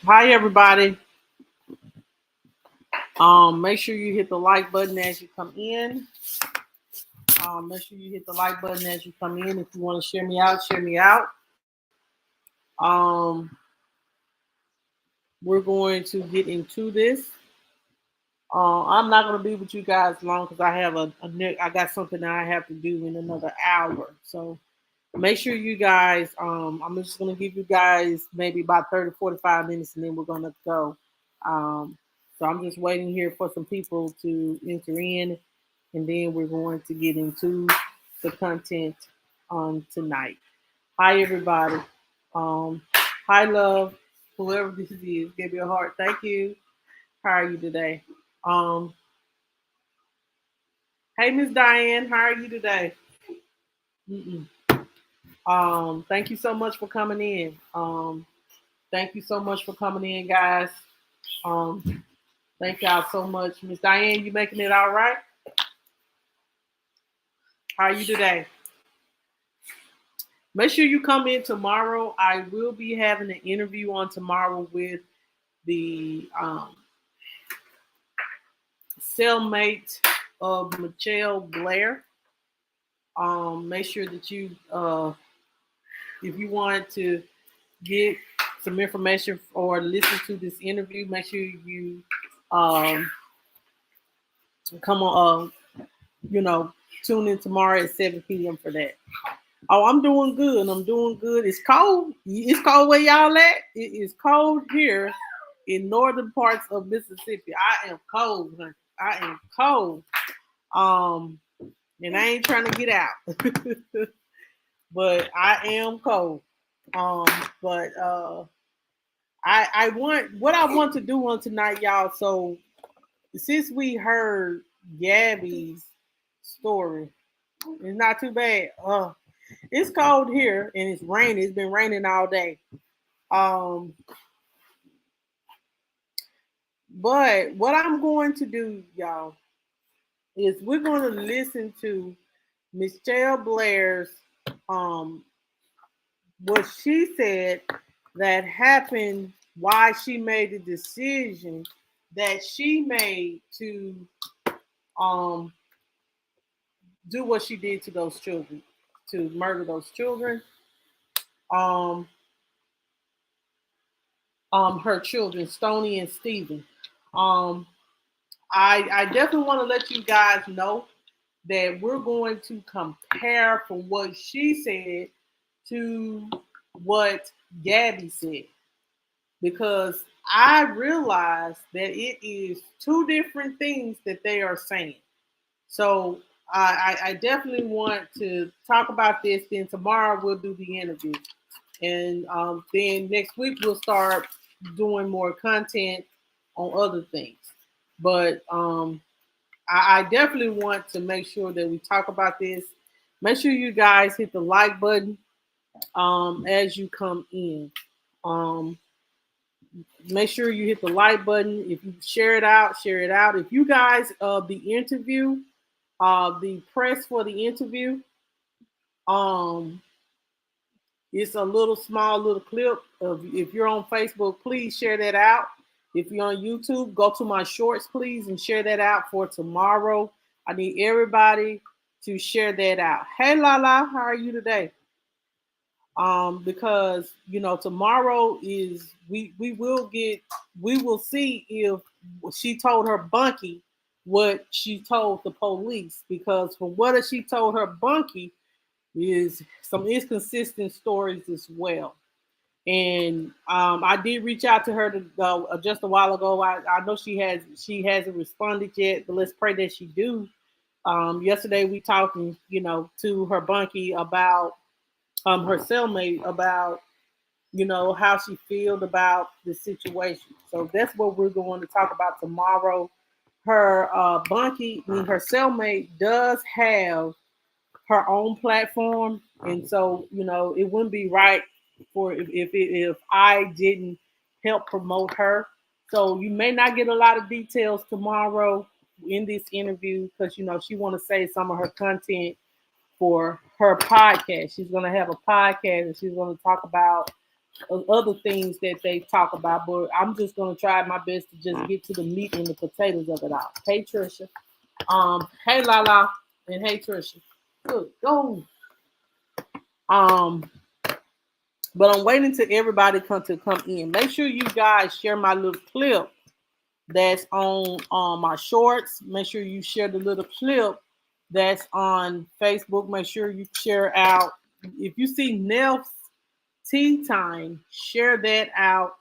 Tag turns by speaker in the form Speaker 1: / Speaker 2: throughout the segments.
Speaker 1: Hi everybody. Make sure you hit the like button as you come in. Make sure you hit the like button as you come in. If you want to share me out, share me out. Um, we're going to get into this. I'm not going to be with you guys long because I have I got something that I have to do in another hour. So make sure you guys. I'm just going to give you guys maybe about 30, 45 minutes, and then we're going to go. Um, so I'm just waiting here for some people to enter in, and then we're going to get into the content on tonight. Hi, everybody. Um, hi, love. Whoever this is, give me a heart. Thank you. How are you today? Um, hey, Miss Diane. How are you today? Mm-mm. Thank you so much for coming in. Thank you so much for coming in, guys. Um, thank y'all so much, Miss Diane. You making it all right? How are you today? Make sure you come in tomorrow. I will be having an interview on tomorrow with the cellmate of MItchelle, Blair. Make sure that if you want to get some information or listen to this interview, make sure you um, come on, tune in tomorrow at 7 p.m. for that. Oh, I'm doing good. I'm doing good. It's cold. It's cold where y'all at. It is cold here in northern parts of Mississippi. I am cold, honey. I am cold. Um, and I ain't trying to get out, but I am cold. Um, but I want what I want to do on tonight, y'all. So since we heard Gabby's story, it's not too bad. It's cold here and it's raining. It's been raining all day. Um, but what I'm going to do, y'all, is we're going to listen to MItchelle Blair's um what she said that happened, why she made the decision that she made to um do what she did to those children, to murder those children. Um her children, Stony and Stephen. Um I definitely want to let you guys know that we're going to compare from what she said to what Gabby said because I realized that it is two different things that they are saying. So I definitely want to talk about this. Then tomorrow we'll do the interview, and then next week we'll start doing more content on other things. But I definitely want to make sure that we talk about this. Make sure you guys hit the like button as you come in. Um, Make sure you hit the like button. If you share it out, share it out. If you guys the interview, the press for the interview, um, it's a little small little clip of if you're on Facebook, please share that out. If you're on YouTube, go to my shorts, please, and share that out for tomorrow. I need everybody to share that out. Hey Lala, how are you today? Because tomorrow is we will see if she told her bunkie what she told the police because from what she told her bunkie is some inconsistent stories as well. And I did reach out to her just a while ago. I know she hasn't responded yet, but let's pray that she do. Yesterday we talking, to her bunkie about her cellmate about how she feels about the situation. So that's what we're going to talk about tomorrow. Her bunkie, her cellmate does have her own platform, and so it wouldn't be right for if I didn't help promote her. So you may not get a lot of details tomorrow in this interview because she want to say some of her content for her podcast. She's going to have a podcast and she's going to talk about other things that they talk about, but I'm just gonna try my best to just get to the meat and the potatoes of it all. Hey Trisha. Hey Lala and hey Trisha. Good. Go. Um, but I'm waiting till everybody come in. Make sure you guys share my little clip that's on my shorts. Make sure you share the little clip that's on Facebook. Make sure you share out. If you see Nell's Tea Time, share that out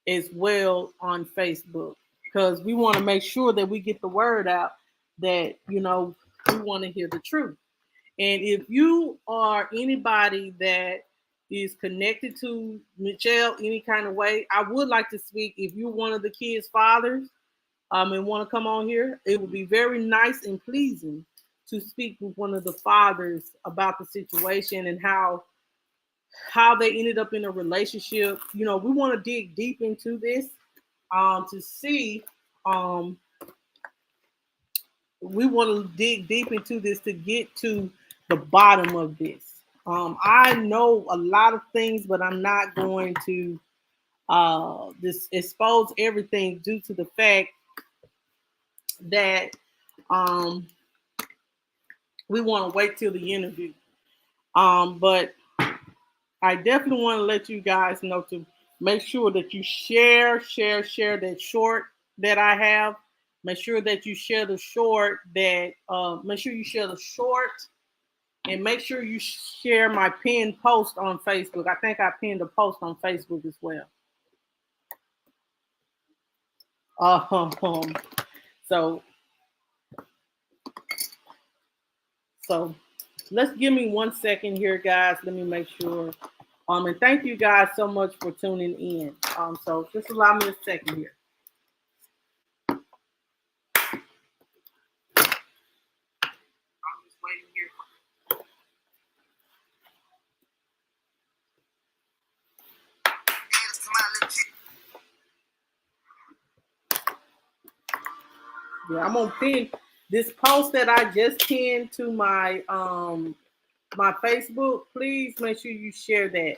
Speaker 1: as well on Facebook, because we want to make sure that we get the word out that, you know, we want to hear the truth. And if you are anybody that is connected to MItchelle any kind of way, I would like to speak. If you're one of the kids' fathers, and want to come on here, it would be very nice and pleasing to speak with one of the fathers about the situation and how they ended up in a relationship. You know, we want to dig deep into this, to see. We want to dig deep into this to get to the bottom of this. I know a lot of things, but I'm not going to expose everything due to the fact that um, we want to wait till the interview. But I definitely want to let you guys know to make sure that you share that short that I have. Make sure that you share the short that, make sure you share the short, and make sure you share my pinned post on Facebook. I think I pinned a post on Facebook as well. Um, so, so let's give me 1 second here, guys. Let me make sure. And thank you guys so much for tuning in. So just allow me a second here. I'm just waiting here. Yeah, I'm gonna pin this post that I just pinned to my my Facebook. Please make sure you share that.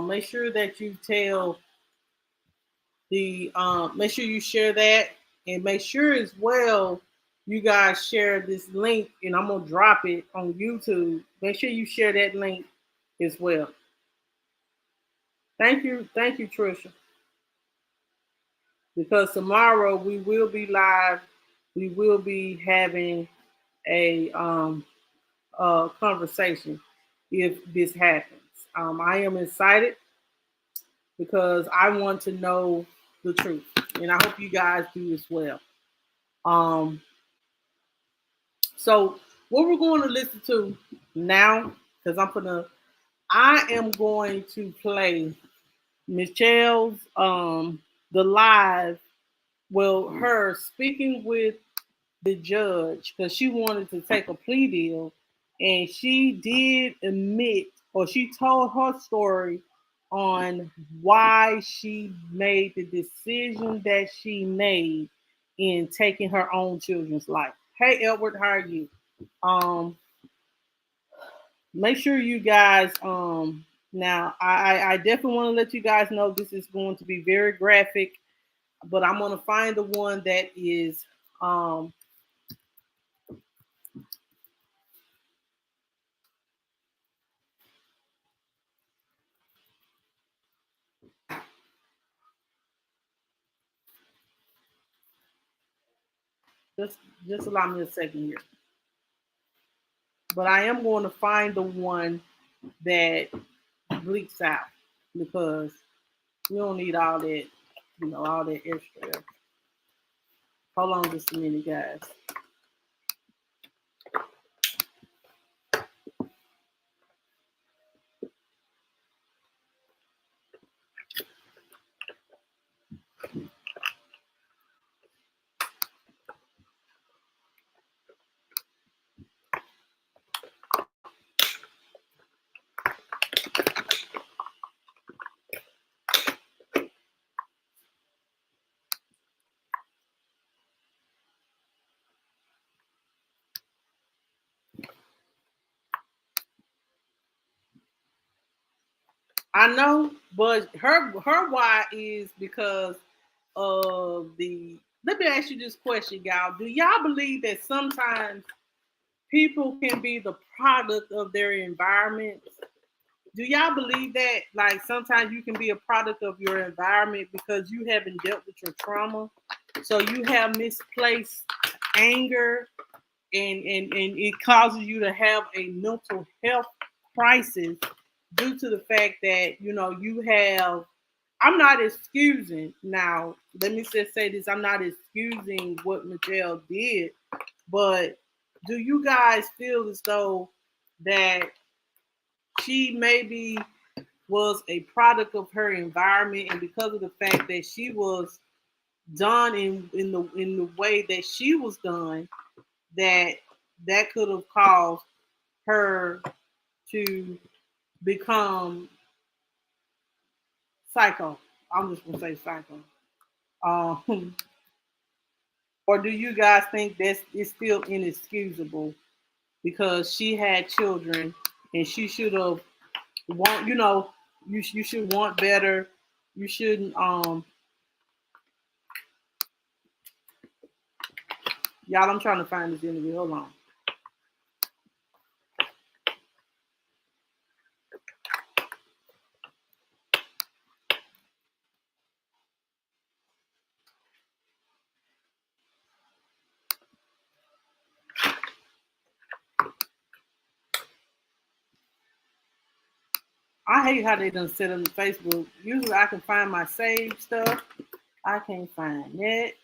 Speaker 1: Make sure that you tell the make sure you share that, and make sure as well you guys share this link, and I'm gonna drop it on YouTube. Make sure you share that link as well. Thank you, Trisha. Because tomorrow we will be live. We will be having a conversation if this happens. I am excited because I want to know the truth, and I hope you guys do as well. Um, so what we're going to listen to now, because I am going to play MItchelle's the live. Well, her speaking with the judge, because she wanted to take a plea deal, and she did admit, or she told her story on why she made the decision that she made in taking her own children's life. Hey Edward, how are you? Um, Make sure you guys now I definitely want to let you guys know this is going to be very graphic, but I'm going to find the one that is just allow me a second here. But I am going to find the one that bleeps out, because we don't need all that, all that extra. Hold on just a minute, guys. I know, but her why is because of the. Let me ask you this question, y'all. Do y'all believe that sometimes people can be the product of their environment? Do y'all believe that? Like sometimes you can be a product of your environment because you haven't dealt with your trauma. So you have misplaced anger and it causes you to have a mental health crisis due to the fact that you have. I'm not excusing now. Let me just say this: I'm not excusing what MItchelle did, but do you guys feel as though that she maybe was a product of her environment, and because of the fact that she was done in the way that she was done, that that could have caused her to become psycho. I'm just gonna say psycho. Um, or do you guys think that's it's still inexcusable because she had children and she should have want you should want better. You shouldn't y'all. I'm trying to find this interview. Hold on. I hate how they done set up on Facebook. Usually I can find my saved stuff. I can't find it.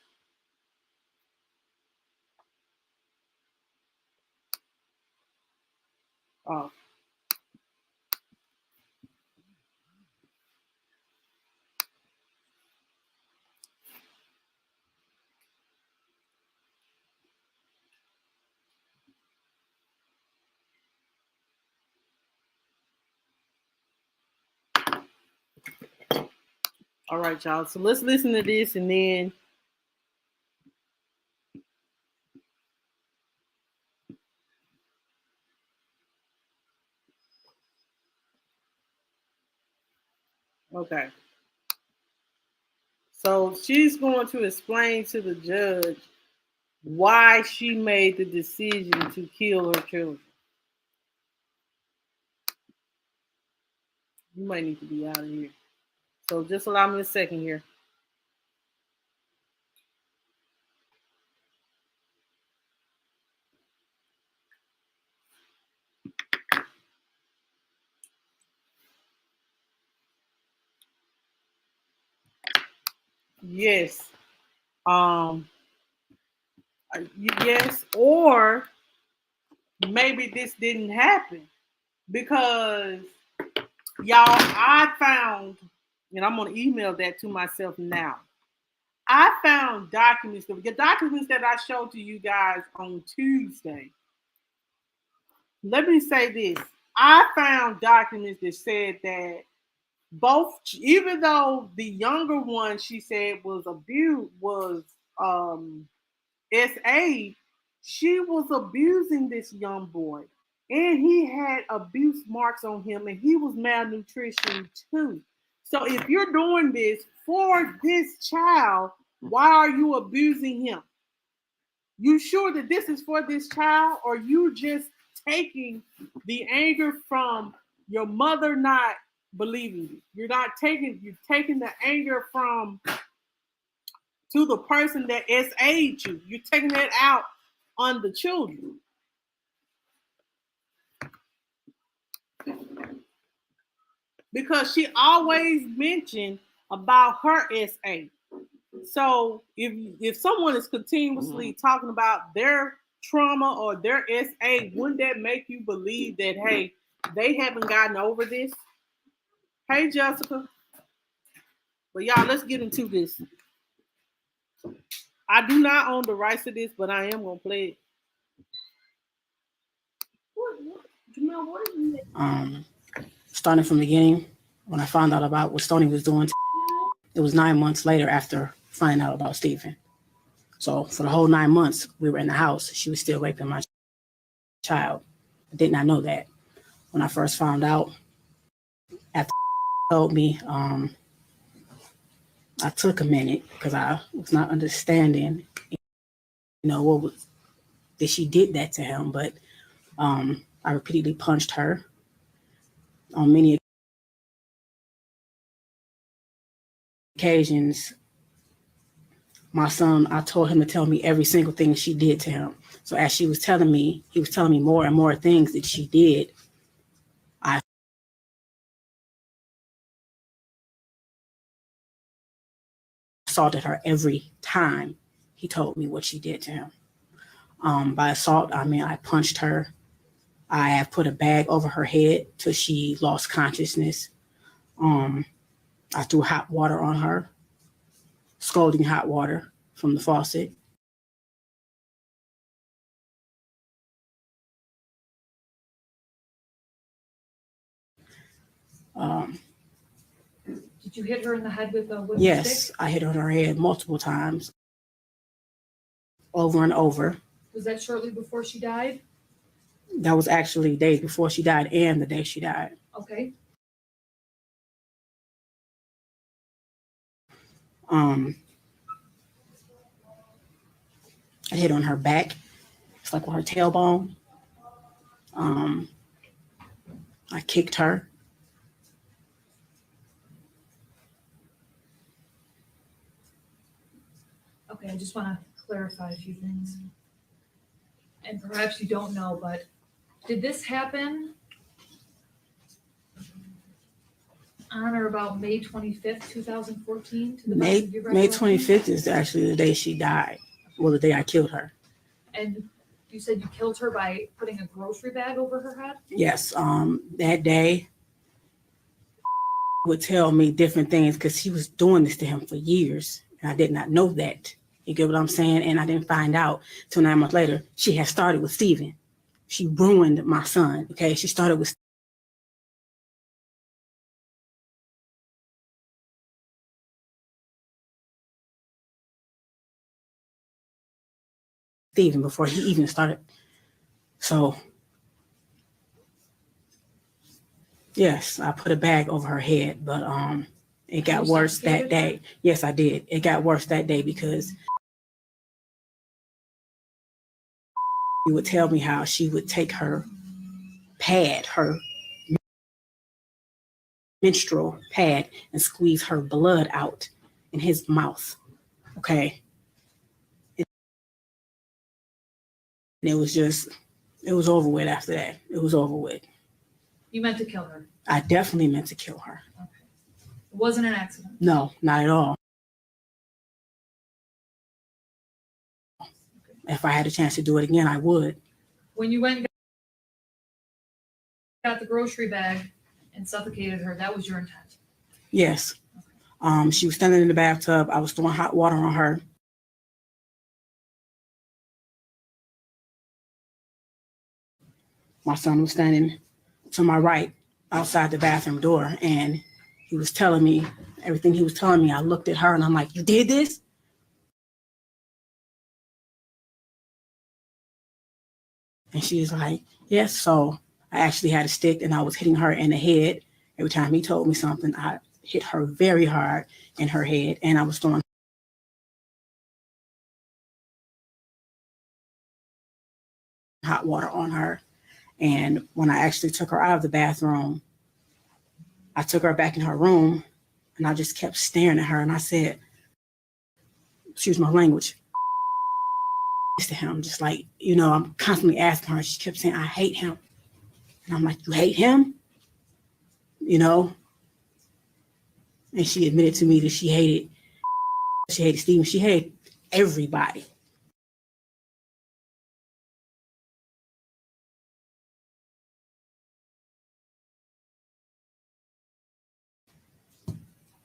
Speaker 1: Oh, all right, y'all. So let's listen to this and then okay. So she's going to explain to the judge why she made the decision to kill her children. You might need to be out of here. So just allow me a second here. Yes. Um. Yes. Or maybe this didn't happen because y'all. I found, and I'm gonna email that to myself now. I found documents, the documents that I showed to you guys on Tuesday. Let me say this. I found documents that said that both, even though the younger one she said was abused, was SA, she was abusing this young boy. And he had abuse marks on him and he was malnutrition too. So if you're doing this for this child, why are you abusing him? You sure that this is for this child, or you just taking the anger from your mother not believing you? You're taking the anger from to the person that SA'd you. You're taking that out on the children. Because she always mentioned about her SA. So if someone is continuously talking about their trauma or their SA, wouldn't that make you believe that hey, they haven't gotten over this? Hey Jessica. But y'all, let's get into this. I do not own the rights to this, but I am gonna play it.
Speaker 2: Starting from the beginning, when I found out about what Stoney was doing, it was 9 months later after finding out about Stephen. So for the whole 9 months we were in the house, she was still raping my child. I did not know that. When I first found out, after told me, I took a minute because I was not understanding, what was that she did that to him. But I repeatedly punched her on many occasions. My son, I told him to tell me every single thing she did to him. So as she was telling me, he was telling me more and more things that she did. I assaulted her every time he told me what she did to him. By assault, I mean I punched her. I have put a bag over her head till she lost consciousness. I threw hot water on her, scalding hot water from the faucet.
Speaker 3: Did you hit her in the head with a wooden
Speaker 2: Yes,
Speaker 3: stick?
Speaker 2: I hit her on her head multiple times, over and over.
Speaker 3: Was that shortly before she died?
Speaker 2: That was actually days before she died and the day she died.
Speaker 3: Okay.
Speaker 2: I hit on her back. It's like on her tailbone. I kicked her.
Speaker 3: Okay, I just want to clarify a few things. And perhaps you don't know, but did this happen on or about May 25th, 2014? To the best of your
Speaker 2: May
Speaker 3: recollection?
Speaker 2: 25th is actually the day she died. Well, the day I killed her.
Speaker 3: And you said you killed her by putting a grocery bag over her head?
Speaker 2: Yes, that day would tell me different things because he was doing this to him for years. And I did not know that. You get what I'm saying? And I didn't find out till 9 months later. She had started with Steven. She ruined my son. Okay. She started with Steven before he even started. So, yes, I put a bag over her head, but it got worse that day. Yes, I did. It got worse that day because he would tell me how she would take her pad, her menstrual pad, and squeeze her blood out in his mouth. Okay. And it was over with after that. It was over with.
Speaker 3: You meant to kill her?
Speaker 2: I definitely meant to kill her.
Speaker 3: Okay. It wasn't an accident?
Speaker 2: No, not at all. If I had a chance to do it again, I would.
Speaker 3: When you went and got the grocery bag and suffocated her, that was your intent?
Speaker 2: Yes. She was standing in the bathtub. I was throwing hot water on her. My son was standing to my right outside the bathroom door, and he was telling me everything he was telling me. I looked at her and I'm like, "You did this?" And she was like, "Yes." So I actually had a stick and I was hitting her in the head. Every time he told me something, I hit her very hard in her head, and I was throwing hot water on her. And when I actually took her out of the bathroom, I took her back in her room and I just kept staring at her and I said, excuse my language, to him, just like, I'm constantly asking her. She kept saying, "I hate him." And I'm like, "You hate him?" And she admitted to me that she hated Steven. She hated everybody.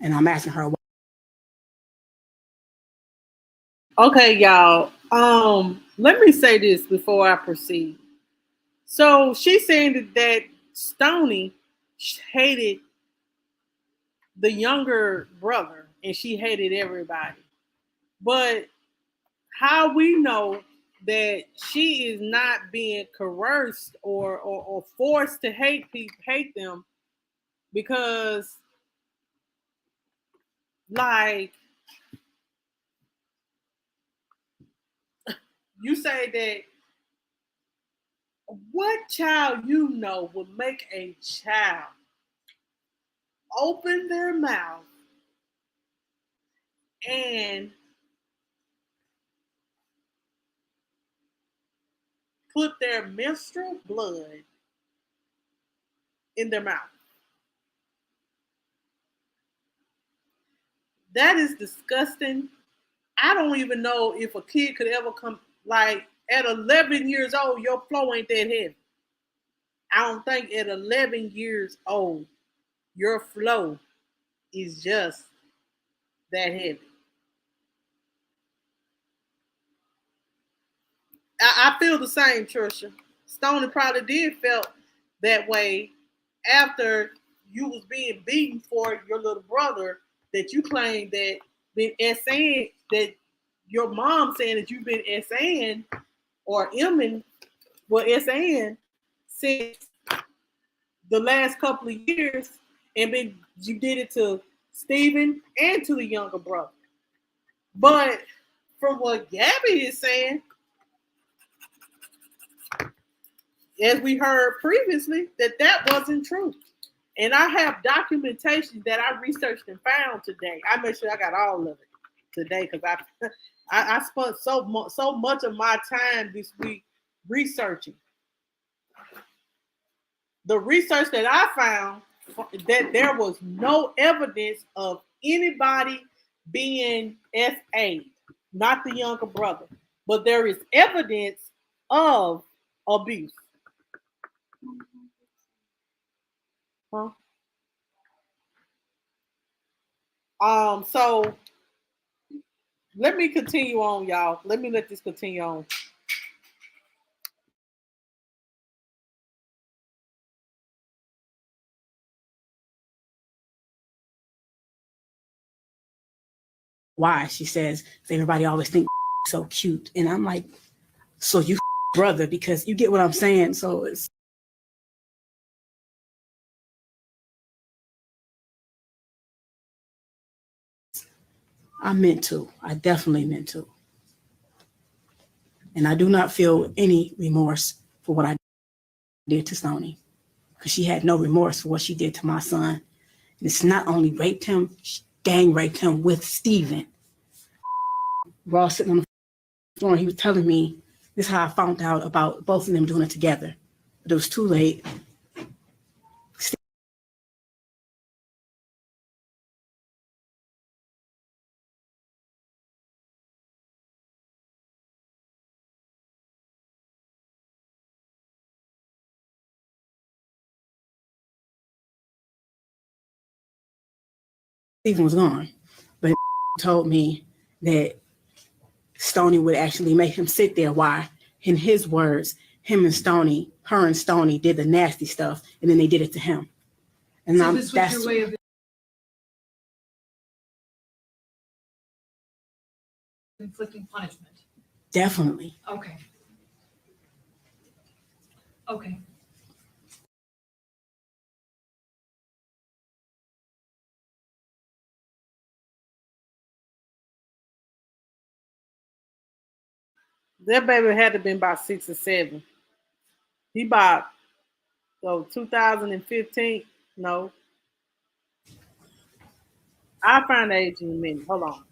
Speaker 2: And I'm asking her,
Speaker 1: Okay, y'all. Let me say this before I proceed. So she's saying that Stoney hated the younger brother and she hated everybody. But how we know that she is not being coerced or forced to hate them because Like, you say that what child you know would make a child open their mouth and put their menstrual blood in their mouth? That is disgusting. I don't even know if a kid could ever come, like, at 11 years old, your flow ain't that heavy. I don't think at 11 years old, your flow is just that heavy. I feel the same, Trisha. Stoney probably did felt that way after you was being beaten for your little brother that you claimed that been saying that your mom saying that you've been saying or Emming well saying since the last couple of years, and then you did it to Stephen and to the younger brother. But from what Gabby is saying, as we heard previously, that wasn't true. And I have documentation that I researched and found today. I made sure I got all of it today because I spent so much of my time this week researching. The research that I found that there was no evidence of anybody being SA, not the younger brother, but there is evidence of abuse. Huh? So let me continue on, y'all. Let me let this continue on.
Speaker 2: Why? She says, everybody always think so cute. And I'm like, so you brother, because you get what I'm saying. So it's, I meant to. I definitely meant to. And I do not feel any remorse for what I did to Stoney, because she had no remorse for what she did to my son. And it's not only raped him, she gang raped him with Steven. We're all sitting on the floor and he was telling me, this is how I found out about both of them doing it together. But it was too late. Steven was gone. But told me that Stoney would actually make him sit there while, in his words, her and Stoney did the nasty stuff, and then they did it to him. And
Speaker 3: so this was your way of inflicting punishment?
Speaker 2: Definitely.
Speaker 3: Okay. Okay.
Speaker 1: That baby had to been about 6 or 7. He about 2015. No, I'll find the age in a minute. Hold on.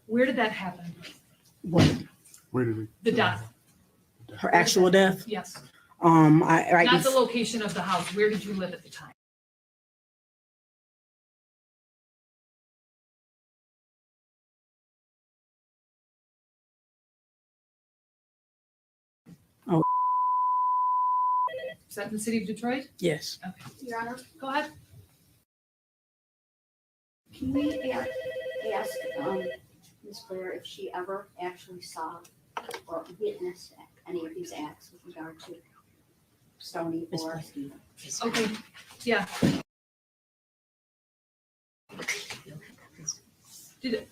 Speaker 3: Where did that happen?
Speaker 2: What?
Speaker 4: Where did it?
Speaker 3: The death.
Speaker 2: Her actual death?
Speaker 3: Yes.
Speaker 2: Not
Speaker 3: the location of the house. Where did you live at the time?
Speaker 2: Oh.
Speaker 3: Is that in the city of Detroit?
Speaker 2: Yes.
Speaker 3: Okay. Your Honor, go ahead.
Speaker 5: Can we ask Ms. Blair if she ever actually saw or witnessed any of these acts with regard to Stoney or Stephen?
Speaker 3: Okay. Yeah. Did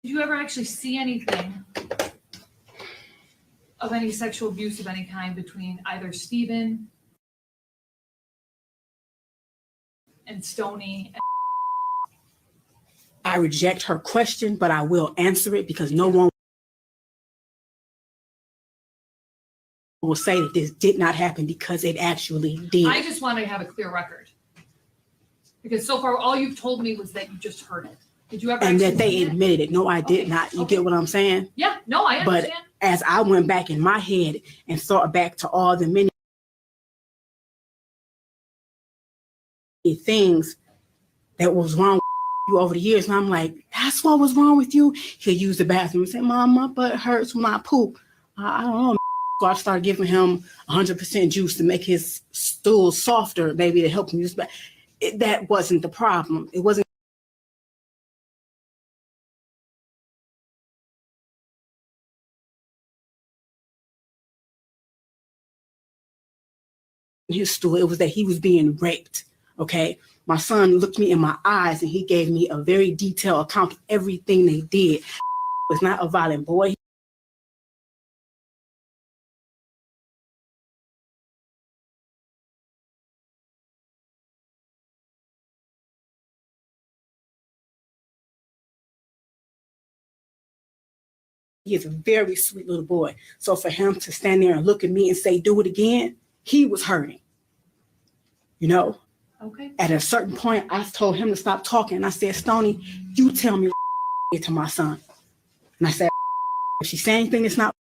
Speaker 3: you ever actually see anything of any sexual abuse of any kind between either Stephen and Stoney.
Speaker 2: I reject her question, but I will answer it because no one will say that this did not happen because it actually did.
Speaker 3: I just want to have a clear record. Because so far, all you've told me was that you just heard it. Did you ever?
Speaker 2: And
Speaker 3: actually
Speaker 2: that they
Speaker 3: see it?
Speaker 2: admitted it. No, I did
Speaker 3: Okay,
Speaker 2: not. You
Speaker 3: okay.
Speaker 2: get what I'm saying?
Speaker 3: Yeah, no, I
Speaker 2: But
Speaker 3: understand.
Speaker 2: as I went back in my head and thought back to all the many things that was wrong with you over the years, and I'm like, that's what was wrong with you. He'll use the bathroom and say, Mom, my butt hurts when I poop. I don't know. So I started giving him 100% juice to make his stool softer, maybe to help him use back. That wasn't the problem. It wasn't his stool. It was that he was being raped. Okay. My son looked me in my eyes and he gave me a very detailed account of everything they did. Was not a violent boy. He is a very sweet little boy. So for him to stand there and look at me and say, do it again, he was hurting. You know?
Speaker 3: Okay.
Speaker 2: At a certain point, I told him to stop talking. And I said, Stoney, you tell me to my son. And I said, if she say anything that's not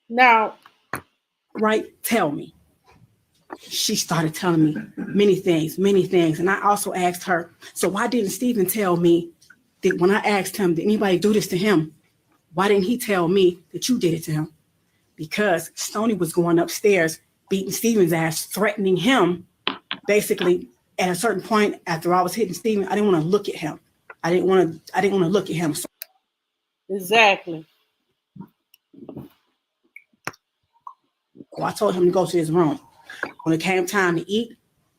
Speaker 1: Now,
Speaker 2: right, tell me. She started telling me many things. And I also asked her, so why didn't Stephen tell me that when I asked him, did anybody do this to him? Why didn't he tell me that you did it to him? Because Stoney was going upstairs, beating Stephen's ass, threatening him. Basically, at a certain point, after I was hitting Stephen, I didn't want to look at him. I didn't want to look at him. So
Speaker 1: exactly.
Speaker 2: I told him to go to his room. When it came time to eat,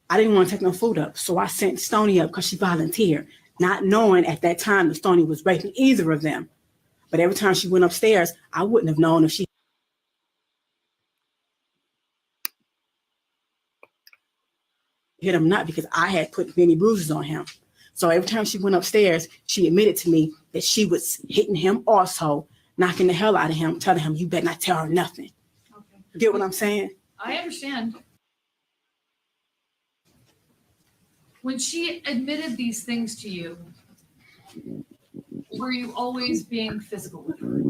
Speaker 2: I didn't want to take no food up. So I sent Stoney up because she volunteered, not knowing at that time that Stoney was raping either of them. But every time she went upstairs, I wouldn't have known if she hit him or not because I had put many bruises on him. So every time she went upstairs, she admitted to me that she was hitting him also, knocking the hell out of him, telling him, you better not tell her nothing.
Speaker 3: Okay.
Speaker 2: You get what I'm saying?
Speaker 3: I understand. When she admitted these things to you, were you always being physical with her?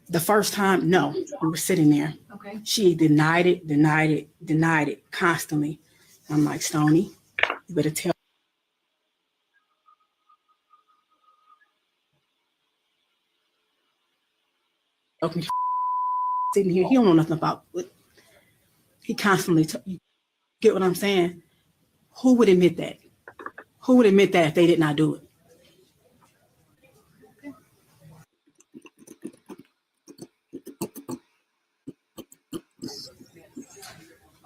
Speaker 2: The first time, no. We were sitting there.
Speaker 3: Okay.
Speaker 2: She denied it constantly. I'm like, Stoney, you better tell me. Sitting here, he don't know nothing about it. He constantly, you get what I'm saying? Who would admit that? Who would admit that if they did not do it?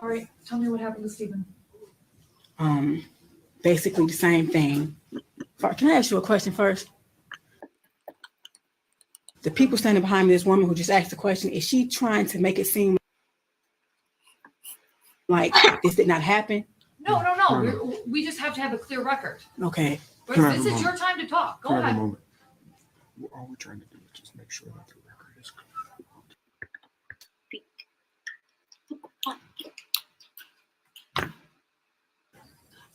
Speaker 3: All right. Tell me what happened to Stephen.
Speaker 2: Basically the same thing. Can I ask you a question first? The people standing behind me, this woman who just asked the question, is she trying to make it seem like this did not happen?
Speaker 3: No. We just have to have a clear record.
Speaker 2: Okay.
Speaker 3: But
Speaker 4: Can I have
Speaker 3: this
Speaker 4: a
Speaker 3: is
Speaker 4: moment?
Speaker 3: your time to talk. Go
Speaker 4: Can I have a
Speaker 3: ahead.
Speaker 4: moment? All we're trying to do is just make sure that the record is clear.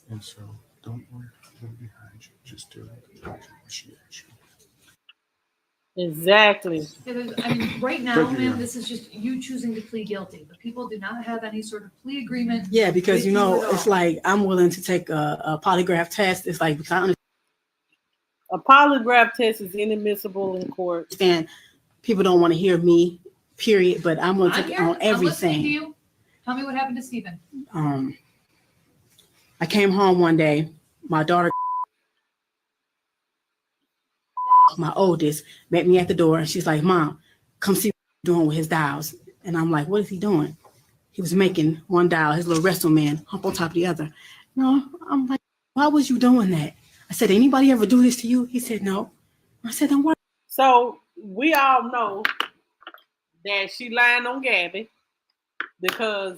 Speaker 4: And so, don't worry about them behind you. Just do what she asked you.
Speaker 1: Exactly.
Speaker 3: I mean, right now,
Speaker 4: Thank you,
Speaker 3: ma'am,
Speaker 4: yeah.
Speaker 3: this is just you choosing to plead guilty. The people do not have any sort of plea agreement.
Speaker 2: Yeah, because
Speaker 3: with you at
Speaker 2: it's
Speaker 3: all.
Speaker 2: like I'm willing to take a polygraph test. It's like because I
Speaker 1: A polygraph test is inadmissible in court.
Speaker 2: understand people don't want to hear me, period. But I'm going to
Speaker 3: I'm
Speaker 2: take it
Speaker 3: here.
Speaker 2: on
Speaker 3: I'm listening to
Speaker 2: everything.
Speaker 3: you. Tell me what happened to Stephen.
Speaker 2: I came home one day. My daughter, my oldest, met me at the door, and she's like, "Mom, come see what he's doing with his dials." And I'm like, "What is he doing?" He was making one dial, his little wrestle man, hump on top of the other. No, I'm like, "Why was you doing that?" I said, anybody ever do this to you? He said, no. I said, then why?
Speaker 1: So we all know that she lying on Gabby because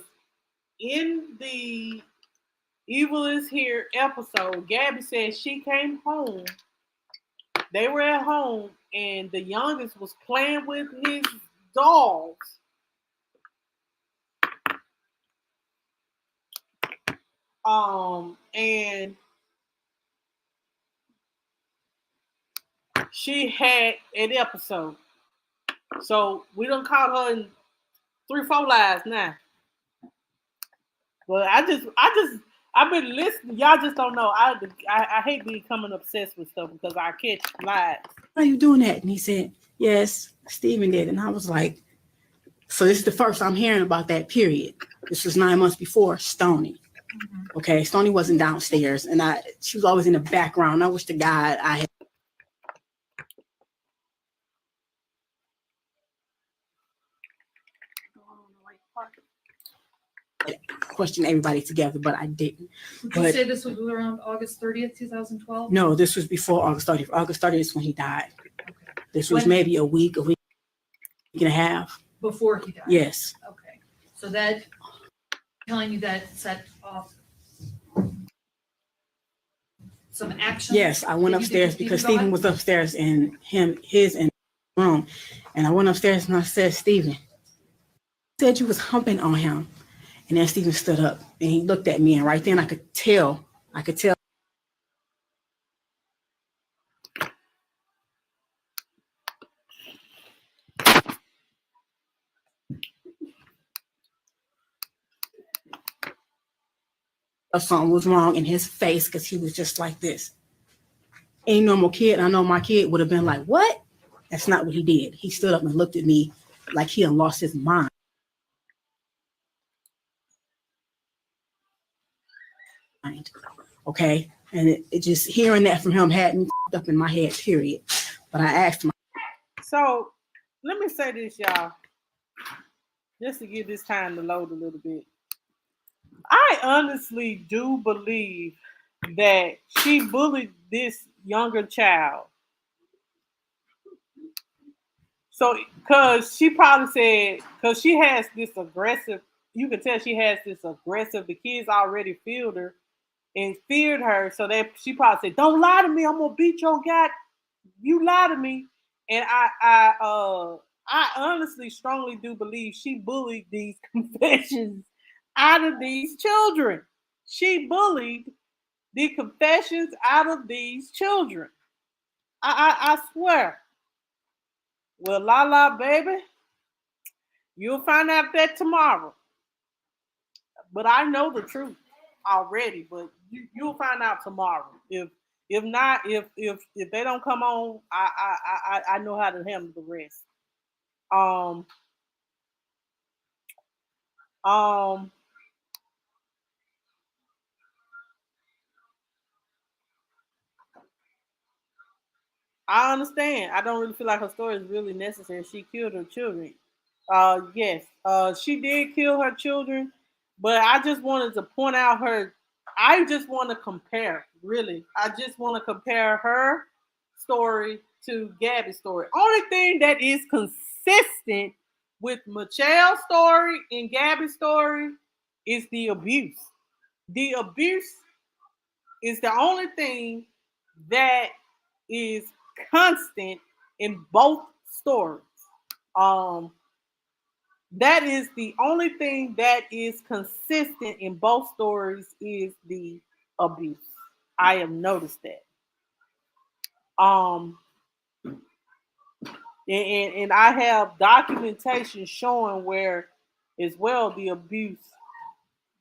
Speaker 1: in the Evil is Here episode, Gabby said she came home. They were at home and the youngest was playing with his dogs. And she had an episode. So we done caught her in 3-4 lies now. But I've been listening. Y'all just don't know. I hate becoming obsessed with stuff because I catch lies.
Speaker 2: Why are you doing that? And he said, yes, Stephen did. And I was like, so this is the first I'm hearing about that period. This was 9 months before Stony. Okay, Stony wasn't downstairs, and she was always in the background. I wish to God I had questioned everybody together, but I didn't.
Speaker 3: Would you say this was around August 30th, 2012?
Speaker 2: No, this was before August 30th. August 30th is when he died.
Speaker 3: Okay.
Speaker 2: This was maybe a week and a half.
Speaker 3: Before he died?
Speaker 2: Yes.
Speaker 3: Okay. So that, telling you that set off some action?
Speaker 2: Yes, I went upstairs because Stephen was upstairs in his room. And I went upstairs and I said, Stephen, said you was humping on him. And then Stephen stood up and he looked at me, and right then I could tell. Something was wrong in his face because he was just like this. Any normal kid, I know my kid would have been like, what? That's not what he did. He stood up and looked at me like he had lost his mind. Okay. And it just hearing that from him had me up in my head, period. But I asked him.
Speaker 1: So let me say this, y'all, just to give this time to load a little bit. I honestly do believe that she bullied this younger child. So, because she probably said, because she has this aggressive, you can tell she has this aggressive, the kids already feared her and feared her. So she probably said, don't lie to me. I'm going to beat your guy. You lie to me. And I honestly strongly do believe she bullied these confessions out of these children. She bullied the confessions out of these children. I swear. Well, la baby, you'll find out that tomorrow. But I know the truth already. But you'll find out tomorrow. If not, if they don't come on, I know how to handle the rest. I understand. I don't really feel like her story is really necessary. She killed her children. Yes, she did kill her children, but I just wanted to point out her. I just want to compare, really. I just want to compare her story to Gabby's story. Only thing that is consistent with MItchelle's story and Gabby's story is the abuse. The abuse is the only thing that is constant in both stories. That is the only thing that is consistent in both stories is the abuse. I have noticed that. And I have documentation showing where as well the abuse,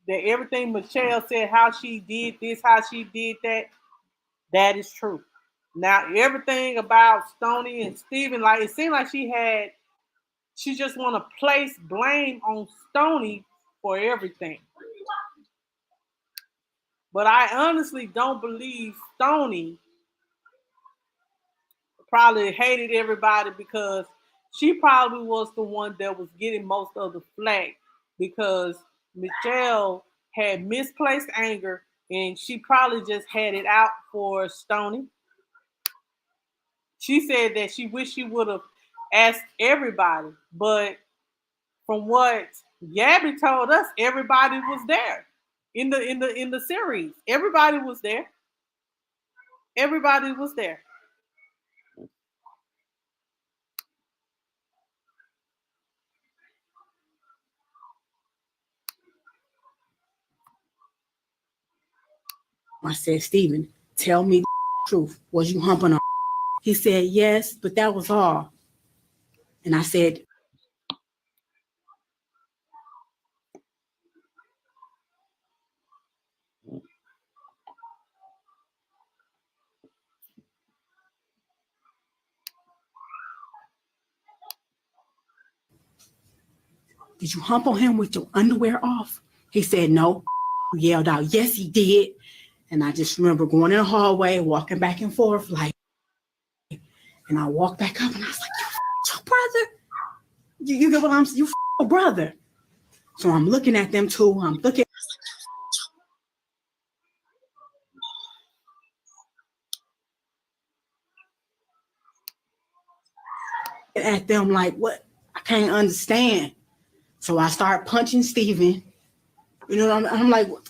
Speaker 1: that everything MItchelle said, how she did this, how she did that, that is true. Now everything about Stony and Stephen, like it seemed like she just want to place blame on Stony for everything. But I honestly don't believe Stony probably hated everybody because she probably was the one that was getting most of the flack because MItchelle had misplaced anger and she probably just had it out for Stony. She said that she wished she would have asked everybody, but from what Gabby told us, everybody was there in the series. Everybody was there. Everybody was there.
Speaker 2: I said, Stephen, tell me the truth. Was you humping her? He said, yes, but that was all. And I said, did you hump on him with your underwear off? He said, no. He yelled out, yes, he did. And I just remember going in the hallway, walking back and forth, like, and I walked back up and I was like, you your brother? You get what I'm saying? You your brother. So I'm looking at them too. I'm looking at them like, what? I can't understand. So I start punching Steven. You know, I'm like, what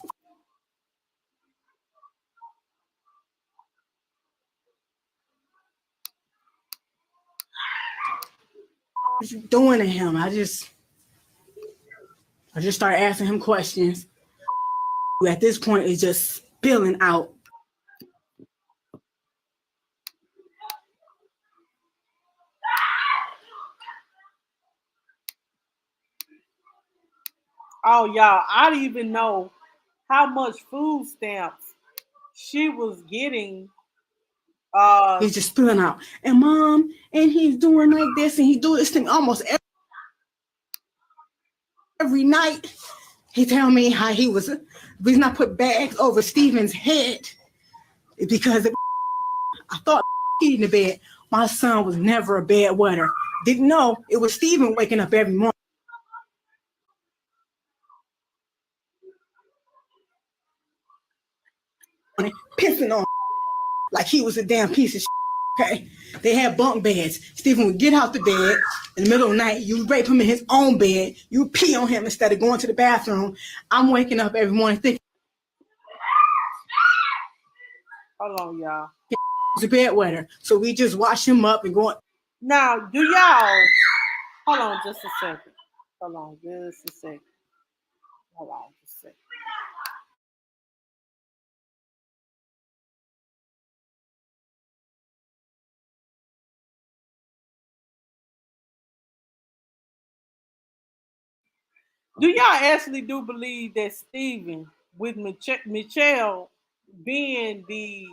Speaker 2: are you doing to him? I just started asking him questions. At this point, it's just spilling out.
Speaker 1: Oh, y'all, I didn't even know how much food stamps she was getting.
Speaker 2: He's just spilling out. And mom, and he's doing like this, and he do this thing almost every night. He tell me how he was, the reason I put bags over Steven's head is because I thought eating the bed. My son was never a bedwetter. Didn't know it was Steven waking up every morning, pissing on like he was a damn piece of shit. Okay, they had bunk beds. Steven would get out the bed in the middle of the night. You rape him in his own bed. You pee on him instead of going to the bathroom. I'm waking up every morning thinking
Speaker 1: Hold on, y'all.
Speaker 2: he was a bedwetter. So we just wash him up and go.
Speaker 1: Now, do y'all? Hold on, just a second. Hold on, just a second. Hold on, just a second. Do y'all actually do believe that Steven, with MItchelle being the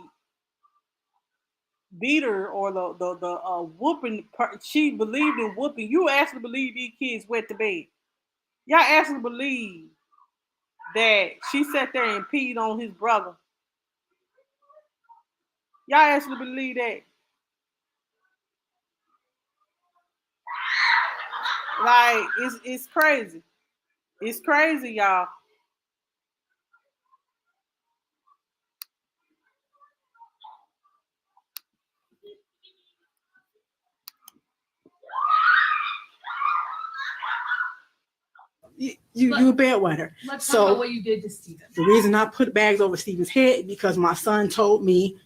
Speaker 1: beater or the whooping, she believed in whooping? You actually believe these kids wet the bed? Y'all actually believe that she sat there and peed on his brother? Y'all actually believe that? Like, it's crazy. It's crazy, y'all.
Speaker 2: You a bedwetter.
Speaker 3: Let's talk about what you did to Steven.
Speaker 2: The reason I put bags over Steven's head is because my son told me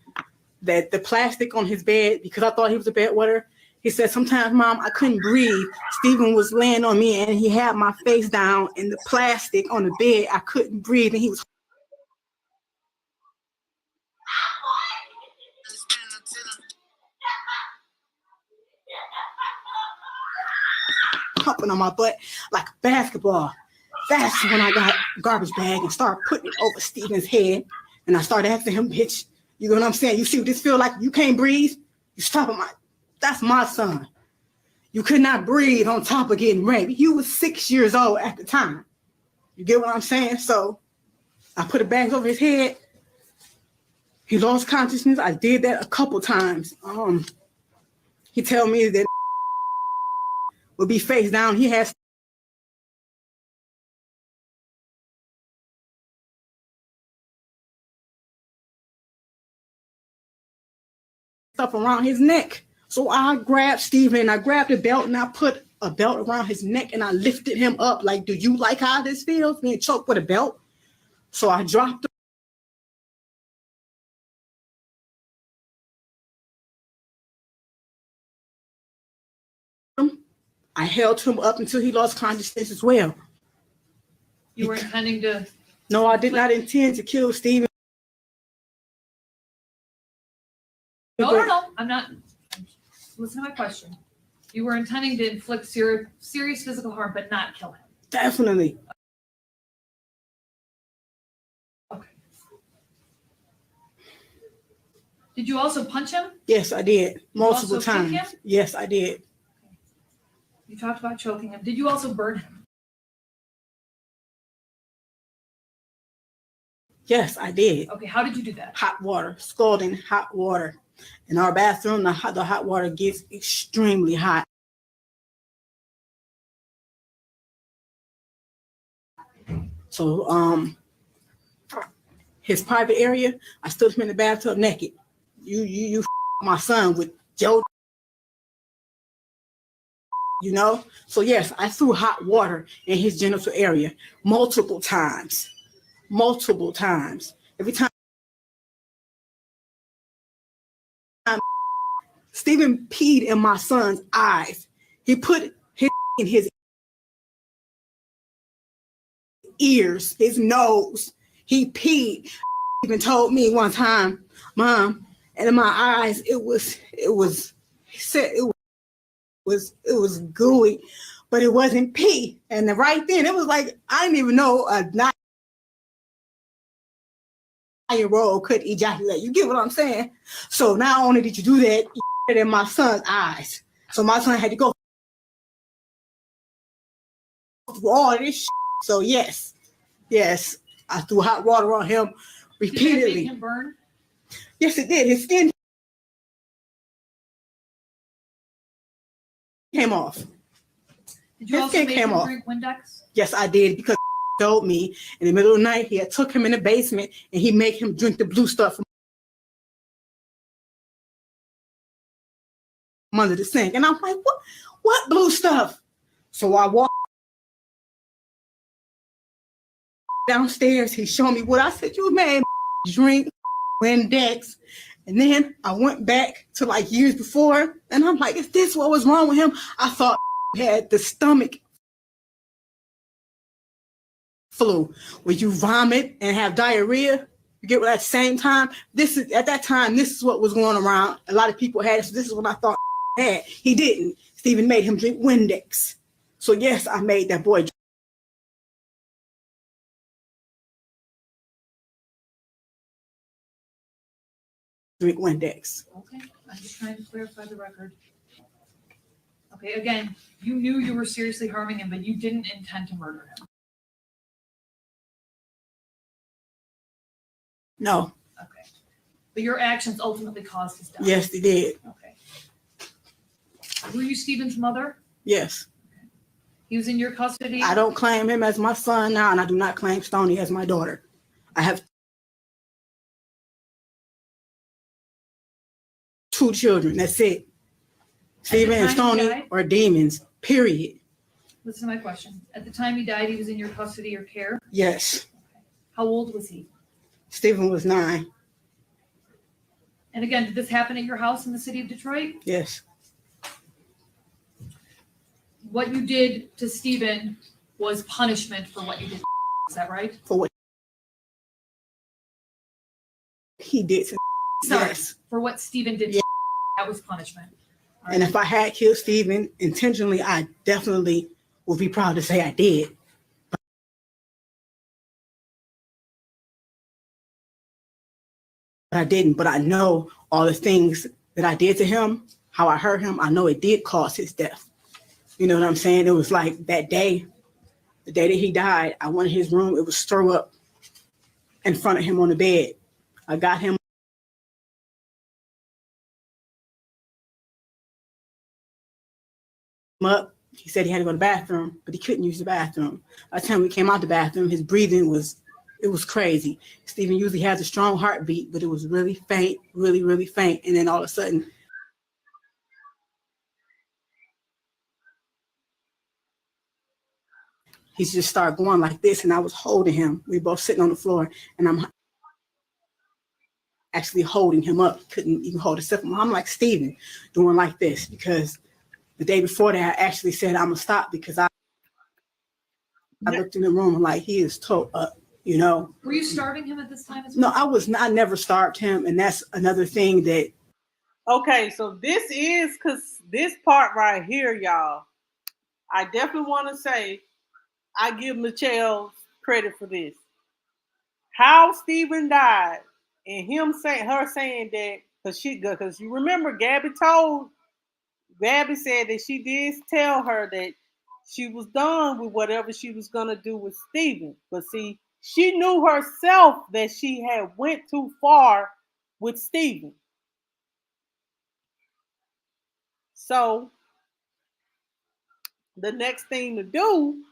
Speaker 2: that the plastic on his bed, because I thought he was a bedwetter, he said, sometimes, Mom, I couldn't breathe. Steven was laying on me and he had my face down and the plastic on the bed, I couldn't breathe. And he was pumping on my butt like a basketball. That's when I got a garbage bag and started putting it over Steven's head. And I started asking him, bitch, you know what I'm saying? You see what this feel like? You can't breathe? You stop my, that's my son. You could not breathe on top of getting raped. He was 6 years old at the time. You get what I'm saying? So I put the bags over his head. He lost consciousness. I did that a couple times. He tell me that would be face down. He has stuff around his neck. So I grabbed Steven, I grabbed a belt and I put a belt around his neck and I lifted him up like, do you like how this feels? Being choked with a belt. So I dropped him. I held him up until he lost consciousness as well.
Speaker 3: You were intending to,
Speaker 2: No, I did not intend to kill Steven.
Speaker 3: no, I'm not, listen to my question. You were intending to inflict serious physical harm, but not kill him.
Speaker 2: Definitely.
Speaker 3: Okay. Did you also punch him?
Speaker 2: Yes, I did. Multiple
Speaker 3: also kick
Speaker 2: times.
Speaker 3: him?
Speaker 2: Yes, I did.
Speaker 3: You talked about choking him. Did you also burn him?
Speaker 2: Yes, I did.
Speaker 3: Okay, how did you do that?
Speaker 2: Hot water, scalding hot water. In our bathroom, the hot water gets extremely hot. So, his private area, I stood him in the bathtub naked. You my son with Joe, you know? So yes, I threw hot water in his genital area multiple times. Every time Stephen peed in my son's eyes. He put his in his ears, his nose. He peed. Even told me one time, Mom, and in my eyes, he said it was gooey, but it wasn't pee. And right then, it was like, I didn't even know a 9-year-old could ejaculate. You get what I'm saying? So not only did you do that, you did it in my son's eyes. So my son had to go through all this shit. So yes, I threw hot water on him repeatedly.
Speaker 3: Did that make him burn?
Speaker 2: Yes, it did. His skin came off.
Speaker 3: Did you
Speaker 2: His
Speaker 3: also
Speaker 2: skin
Speaker 3: make
Speaker 2: came
Speaker 3: him
Speaker 2: off.
Speaker 3: drink Windex?
Speaker 2: Yes, I did, because he told me in the middle of the night he had took him in the basement and he made him drink the blue stuff from under the sink. And I'm like, what blue stuff? So I walked downstairs. He showed me what I said. You made drink Windex. And then I went back to like years before, and I'm like, is this what was wrong with him? I thought he had the stomach flu, where you vomit and have diarrhea. You get what at the same time. This is what was going around. A lot of people had it, so this is what I thought he had. He didn't. Stephen made him drink Windex. So yes, I made that boy drink Windex.
Speaker 3: Okay, I'm just trying to clarify the record. Okay, again, you knew you were seriously harming him, but you didn't intend to murder him.
Speaker 2: No.
Speaker 3: Okay. But your actions ultimately caused his death.
Speaker 2: Yes, they did.
Speaker 3: Okay. Were you Stephen's mother?
Speaker 2: Yes.
Speaker 3: He was in your custody?
Speaker 2: I don't claim him as my son now, and I do not claim Stoney as my daughter. I have 2 children. That's it. Stephen and
Speaker 3: time he
Speaker 2: Stoney
Speaker 3: died?
Speaker 2: are demons, period.
Speaker 3: Listen to my question. At the time he died, he was in your custody or care?
Speaker 2: Yes.
Speaker 3: How old was he?
Speaker 2: Stephen was 9.
Speaker 3: And again, did this happen at your house in the city of Detroit?
Speaker 2: Yes.
Speaker 3: What you did to Stephen was punishment for what you did. Is that right?
Speaker 2: For what he did to
Speaker 3: Sorry.
Speaker 2: Yes.
Speaker 3: For what Stephen did.
Speaker 2: Yeah.
Speaker 3: That was punishment. All
Speaker 2: And
Speaker 3: right.
Speaker 2: if I had killed Stephen intentionally, I definitely would be proud to say I did. But I didn't. But I know all the things that I did to him, how I hurt him. I know it did cause his death. You know what I'm saying? It was like that day, the day that he died, I went in his room. It was throw up in front of him on the bed. I got him up. He said he had to go to the bathroom, but he couldn't use the bathroom. By the time we came out the bathroom, his breathing was It was crazy. Stephen usually has a strong heartbeat, but it was really faint, really, really faint. And then all of a sudden, he just started going like this, and I was holding him. We were both sitting on the floor, and I'm actually holding him up. Couldn't even hold himself. I'm like, Stephen, doing like this, because the day before that, I actually said, I'm going to stop, because I looked in the room and like, he is toe up, you know.
Speaker 3: Were you starving him at this time as
Speaker 2: No,
Speaker 3: well?
Speaker 2: I was not. I never starved him. And that's another thing that.
Speaker 1: Okay, so this is, because this part right here, y'all, I definitely want to say, I give MItchelle credit for this. How Stephen died, and her saying that, because you remember Gabby said that she did tell her that she was done with whatever she was gonna do with Stephen. But see, she knew herself that she had went too far with Stephen. So the next thing to do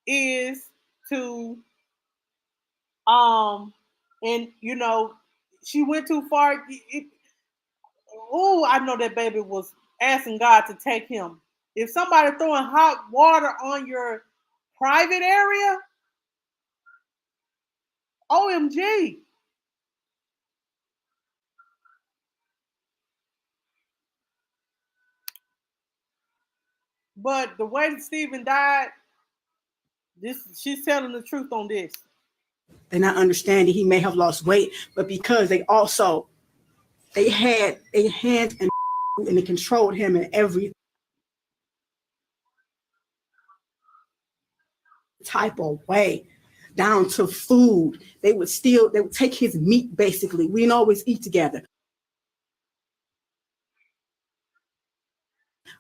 Speaker 1: is to and you know, she went too far. I know that baby was asking God to take him. If somebody throwing hot water on your private area, OMG. But the way that Stephen died, she's telling the truth on this.
Speaker 2: They're not understanding he may have lost weight, but because they had a hand and they controlled him in every type of way, down to food. They would take his meat basically. We didn't always eat together.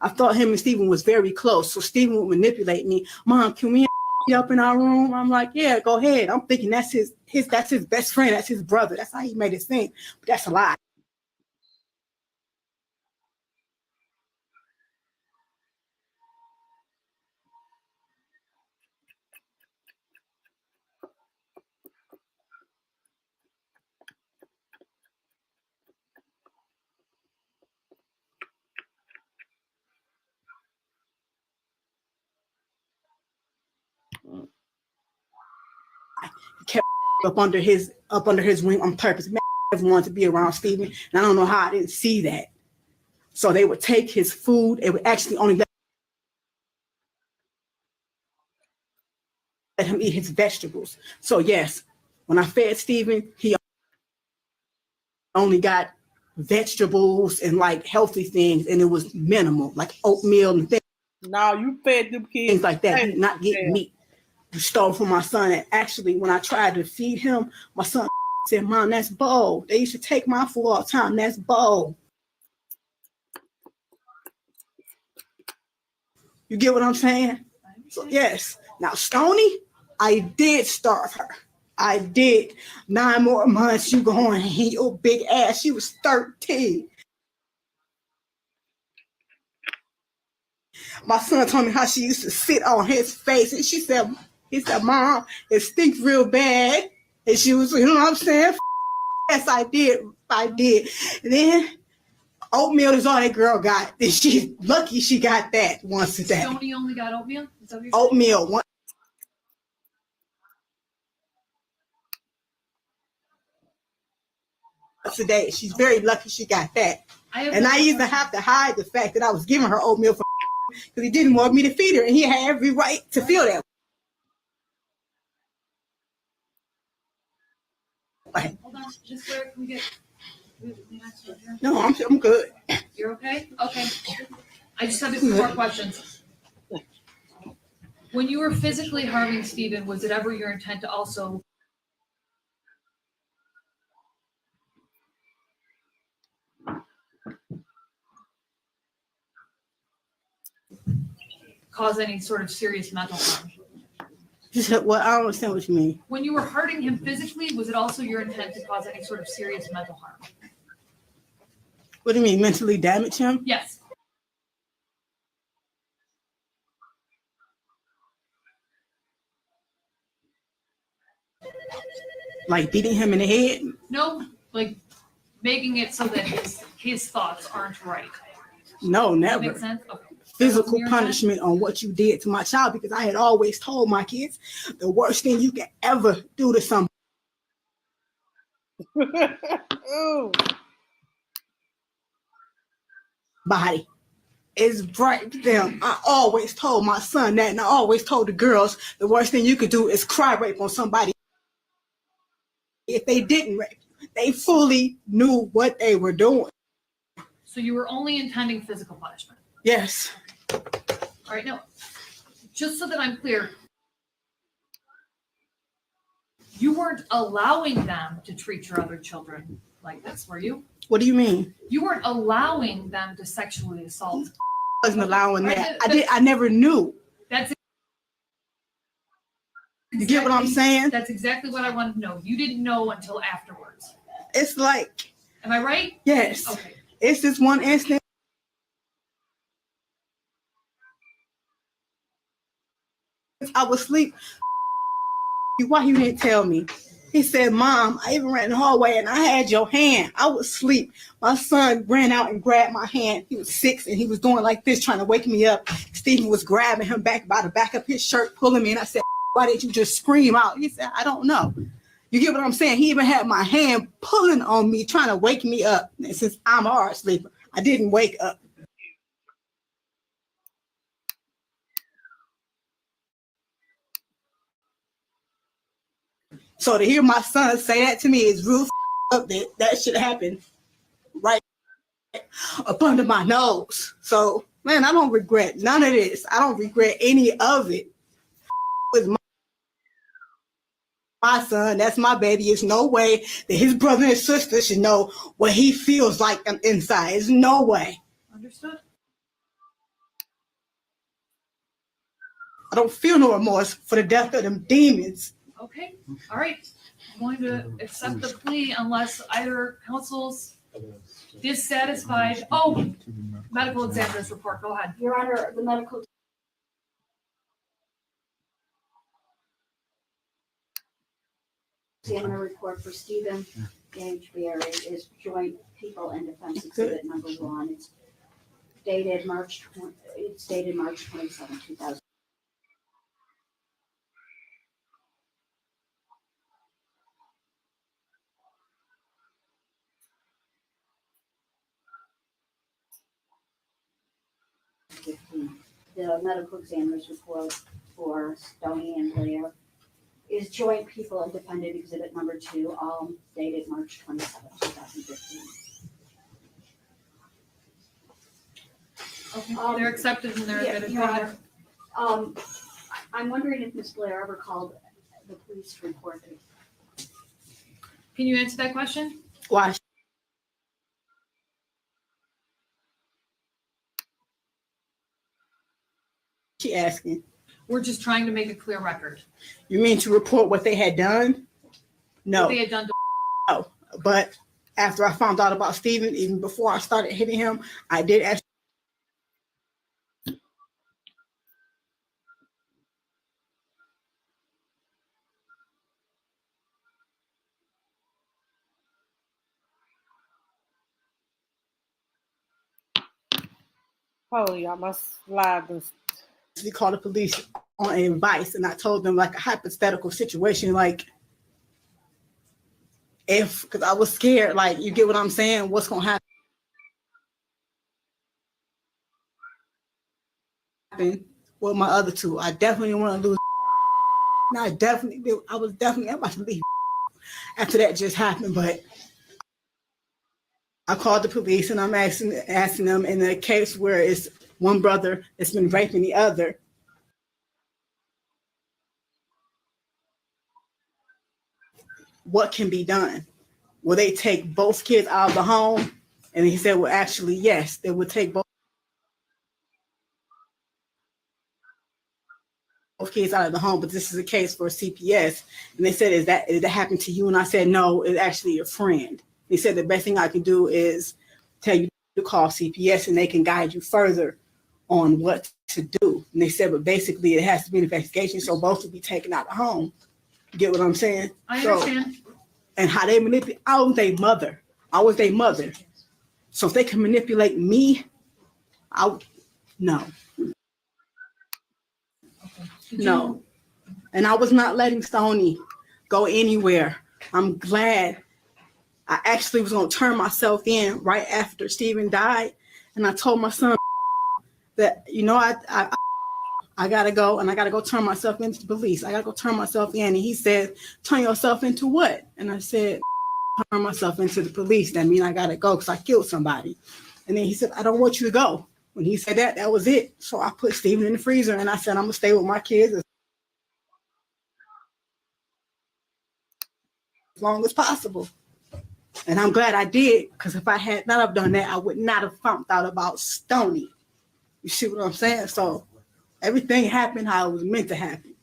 Speaker 2: I thought him and Stephen was very close. So Stephen would manipulate me. Mom, can we up in our room? I'm like, yeah, go ahead. I'm thinking that's his best friend. That's his brother. That's how he made it seem. But that's a lie. Kept up under his wing on purpose. Man, I never wanted to be around Stephen, and I don't know how I didn't see that. So they would take his food. It would actually only let him eat his vegetables. So yes, when I fed Stephen, he only got vegetables and like healthy things, and it was minimal, like oatmeal and things.
Speaker 1: Now you fed them kids
Speaker 2: Things like that. He did not get meat. You stole from my son. And actually, when I tried to feed him, my son said, Mom, that's Bo. They used to take my food all the time. That's Bo. You get what I'm saying? So, yes. Now, Stony, I did starve her. I did. 9 more months, you going, and your big ass, she was 13. My son told me how she used to sit on his face, and he said, Mom, it stinks real bad. And she was, you know what I'm saying? Yes, I did. And then oatmeal is all that girl got. And she's lucky she got that once a day.
Speaker 3: Stoney only got oatmeal? Is that what you're
Speaker 2: Oatmeal. Once a day. She's very lucky she got that. And I used to have to hide the fact that I was giving her oatmeal because he didn't want me to feed her, and he had every right to feel that way.
Speaker 3: Hold on, just where can we get the next one here?
Speaker 2: No, I'm good.
Speaker 3: You're okay? Okay. I just have a few more questions. When you were physically harming Stephen, was it ever your intent to also cause any sort of serious mental harm?
Speaker 2: Well, I don't understand what you mean.
Speaker 3: When you were hurting him physically, was it also your intent to cause any sort of serious mental harm?
Speaker 2: What do you mean, mentally damage him?
Speaker 3: Yes.
Speaker 2: Like beating him in the head?
Speaker 3: No, like making it so that his thoughts aren't right.
Speaker 2: No,
Speaker 3: Does that
Speaker 2: never.
Speaker 3: make sense? Okay.
Speaker 2: Physical
Speaker 3: Wasn't your intent?
Speaker 2: punishment on what you did to my child, because I had always told my kids the worst thing you can ever do to somebody
Speaker 1: Ooh.
Speaker 2: is break them. I always told my son that, and I always told the girls the worst thing you could do is cry rape on somebody if they didn't rape you. They fully knew what they were doing.
Speaker 3: So you were only intending physical punishment.
Speaker 2: Yes.
Speaker 3: All right, no. Just so that I'm clear, you weren't allowing them to treat your other children like this, were you?
Speaker 2: What do you mean?
Speaker 3: You weren't allowing them to sexually assault.
Speaker 2: I wasn't allowing
Speaker 3: Right,
Speaker 2: that. I never knew.
Speaker 3: That's
Speaker 2: You get what I'm saying?
Speaker 3: That's exactly what I wanted to know. You didn't know until afterwards.
Speaker 2: It's like,
Speaker 3: Am I right?
Speaker 2: yes.
Speaker 3: Okay.
Speaker 2: It's this one instant. I was asleep. Why you didn't tell me? He said, Mom, I even ran in the hallway and I had your hand. I was asleep. My son ran out and grabbed my hand. He was 6 and he was doing like this, trying to wake me up. Stephen was grabbing him back by the back of his shirt, pulling me. And I said, why didn't you just scream out? He said, I don't know. You get what I'm saying? He even had my hand pulling on me, trying to wake me up. And since I'm a hard sleeper, I didn't wake up. So to hear my son say that to me is real up. That should happen right up under my nose. So, man, I don't regret none of this. I don't regret any of it. With my son, that's my baby. There's no way that his brother and sister should know what he feels like inside. There's no way.
Speaker 3: Understood.
Speaker 2: I don't feel no remorse for the death of them demons.
Speaker 3: Okay. All right. I'm going to accept the plea unless either counsel's dissatisfied. Oh, medical examiner's report. Go ahead.
Speaker 5: Your Honor, the medical examiner report for Stephen Gage Berry is Joint People and Defense Exhibit number 1. It's dated March 27, 2000. The medical examiner's report for Stoney and Blair is Joint People and Defendant Exhibit number 2, all dated March 27, 2015.
Speaker 3: Okay. They're accepted and they're admitted.
Speaker 5: Your
Speaker 3: Go ahead.
Speaker 5: Honor, I'm wondering if Ms. Blair ever called the police to report it.
Speaker 3: Can you answer that question?
Speaker 2: Why? She asking.
Speaker 3: We're just trying to make a clear record.
Speaker 2: You mean to report what they had done? No.
Speaker 3: What they had done to
Speaker 2: No. But after I found out about Stephen, even before I started hitting him, I did ask.
Speaker 1: Holy, I must live this.
Speaker 2: We called the police on advice, and I told them like a hypothetical situation, like if, because I was scared, like, you get what I'm saying, what's gonna happen with my other two. I definitely want to lose. And I was definitely about to leave after that just happened, but I called the police and I'm asking them in a case where it's one brother that's been raping the other. What can be done? Will they take both kids out of the home? And he said, well, actually, yes, they would take both kids out of the home, but this is a case for CPS. And they said, did that happen to you? And I said, no, it's actually a friend. He said, the best thing I can do is tell you to call CPS and they can guide you further on what to do. And they said, but basically it has to be an investigation, so both will be taken out of the home. You get what I'm saying?
Speaker 3: I understand.
Speaker 2: and how they manipulate. I was their mother. I was their mother. So if they can manipulate me, no. No. And I was not letting Stoney go anywhere. I'm glad. I actually was going to turn myself in right after Stephen died. And I told my son that, I got to go, and I got to go turn myself into the police. I got to go turn myself in. And he said, turn yourself into what? And I said, turn myself into the police. That means I got to go because I killed somebody. And then he said, I don't want you to go. When he said that, that was it. So I put Stephen in the freezer, and I said, I'm going to stay with my kids as long as possible. And I'm glad I did, because if I had not have done that, I would not have found out about Stoney. You see what I'm saying? So everything happened how it was meant to happen.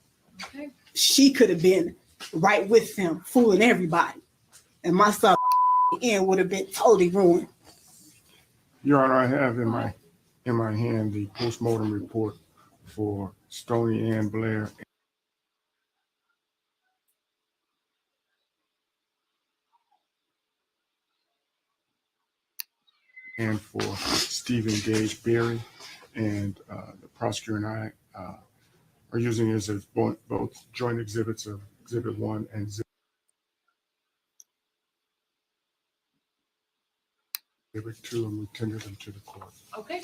Speaker 3: Okay.
Speaker 2: She could have been right with him, fooling everybody. And my son end would have been totally ruined.
Speaker 4: Your Honor, I have in my hand the postmortem report for Stoney and Blair. And for Stephen Gage Berry, and the prosecutor and I are using it as both joint exhibits of Exhibit 1 and Exhibit 2, and we tender them to the court
Speaker 3: Okay.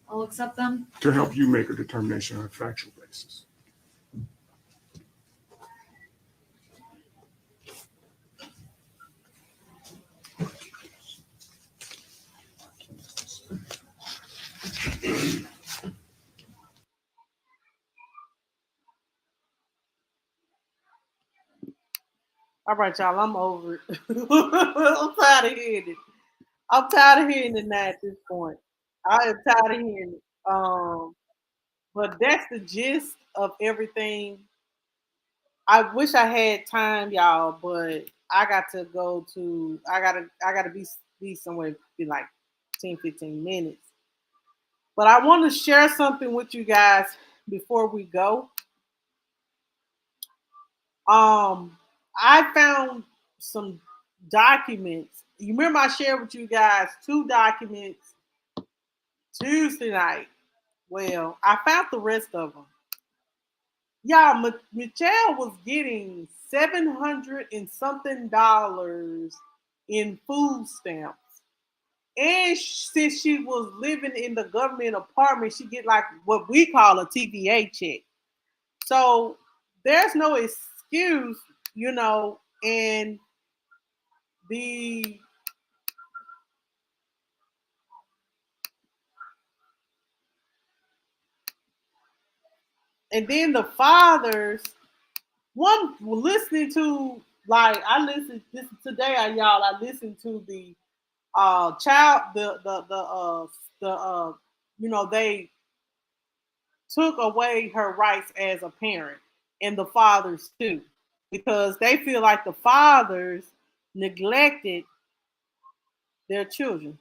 Speaker 3: I'll accept them.
Speaker 4: to help you make a determination on a factual basis.
Speaker 1: All right, y'all, I'm over it. I'm tired of hearing it. I'm tired of hearing it now at this point. I am tired of hearing it. But that's the gist of everything. I wish I had time, y'all, but I got to go to I gotta be somewhere be like 10, 15 minutes. But I want to share something with you guys before we go. I found some documents. You remember I shared with you guys 2 documents Tuesday night. Well, I found the rest of them. Y'all, MItchelle was getting $700 and something in food stamps. And since she was living in the government apartment, she get like what we call a TVA check. So there's no excuse, and the and then the fathers, one listening to, like, I listened this today, y'all. I listened to the child, they took away her rights as a parent, and the fathers too, because they feel like the fathers neglected their children.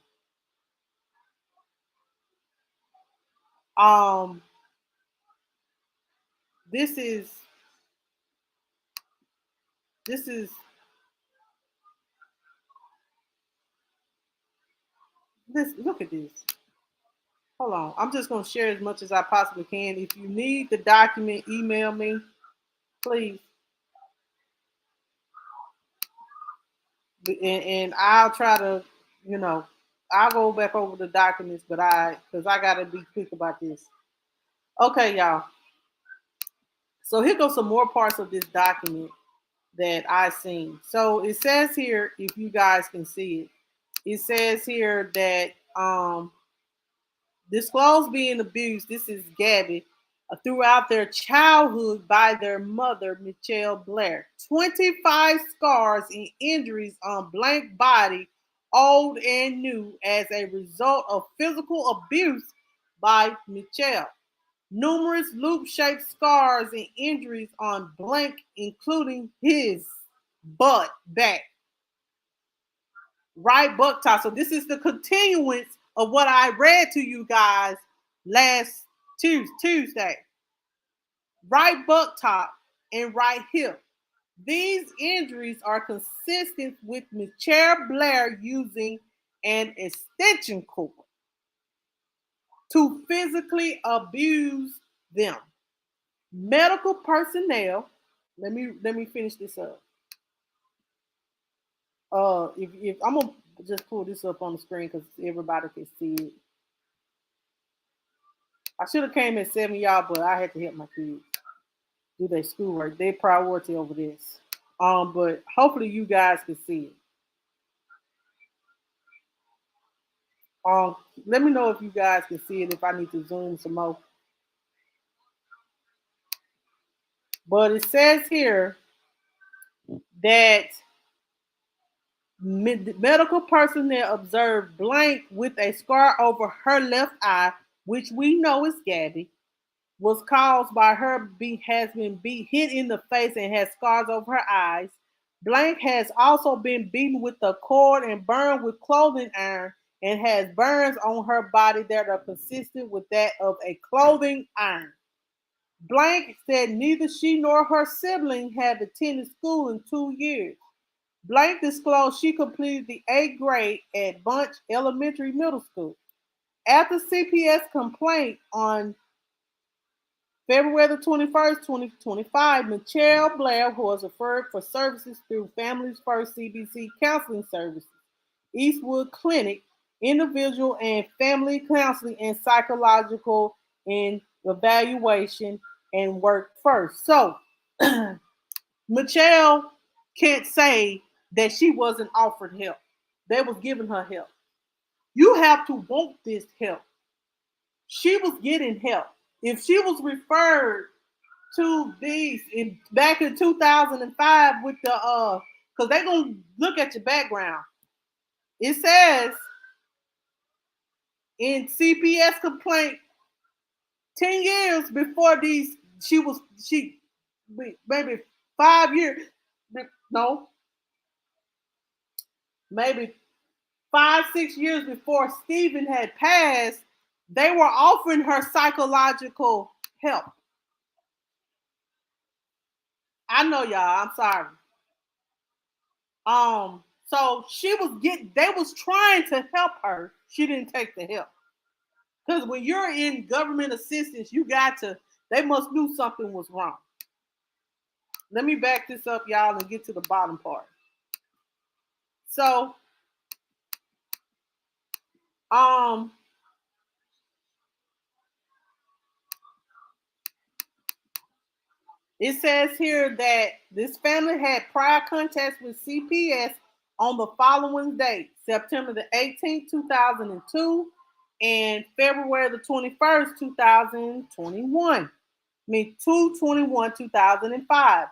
Speaker 1: Um, this is this. Look at this. Hold on. I'm just gonna share as much as I possibly can. If you need the document, email me, please. And I'll try to, I'll go back over the documents, because I gotta be quick about this. Okay, y'all. So here goes some more parts of this document that I seen. So it says here, if you guys can see it, it says here that disclose being abused. This is Gabby. Throughout their childhood by their mother, MItchelle Blair. 25 scars and injuries on blank body, old and new, as a result of physical abuse by MItchelle. Numerous loop-shaped scars and injuries on blank, including his butt, back, right butt top. So this is the continuance of what I read to you guys last Tuesday. Right butt top and right hip. These injuries are consistent with MItchelle Blair using an extension cord to physically abuse them. Medical personnel, let me finish this up. If I'm gonna just pull this up on the screen because everybody can see it. I should have came at 7, y'all, but I had to help my kids do their schoolwork. Their priority over this. But hopefully you guys can see it. Let me know if you guys can see it, if I need to zoom some more. But it says here that medical personnel observed Blank with a scar over her left eye, which we know is Gabby, was caused by her has been hit in the face and has scars over her eyes. Blank has also been beaten with a cord and burned with clothing iron and has burns on her body that are consistent with that of a clothing iron. Blank said neither she nor her sibling had attended school in 2 years. Blank disclosed she completed the 8th grade at Bunch Elementary Middle School. After CPS complaint on February the 21st, 2025, MItchelle Blair was referred for services through Families First CBC Counseling Services, Eastwood Clinic, Individual and Family Counseling and Psychological and Evaluation, and Work First. So, MItchelle can't say that she wasn't offered help. They was giving her help. You have to want this help. She was getting help. If she was referred to these back in 2005 with the because they're gonna look at your background. It says in CPS complaint 10 years before these, she maybe 5 years, no, maybe 5-6 years before Stephen had passed, they were offering her psychological help. I know y'all, I'm sorry. So they was trying to help her. She didn't take the help. Because when you're in government assistance, they must knew something was wrong. Let me back this up, y'all, and get to the bottom part. So, it says here that this family had prior contacts with CPS on the following date, September the 18th, 2002, and February the 21st, 2021. 2/21/2005.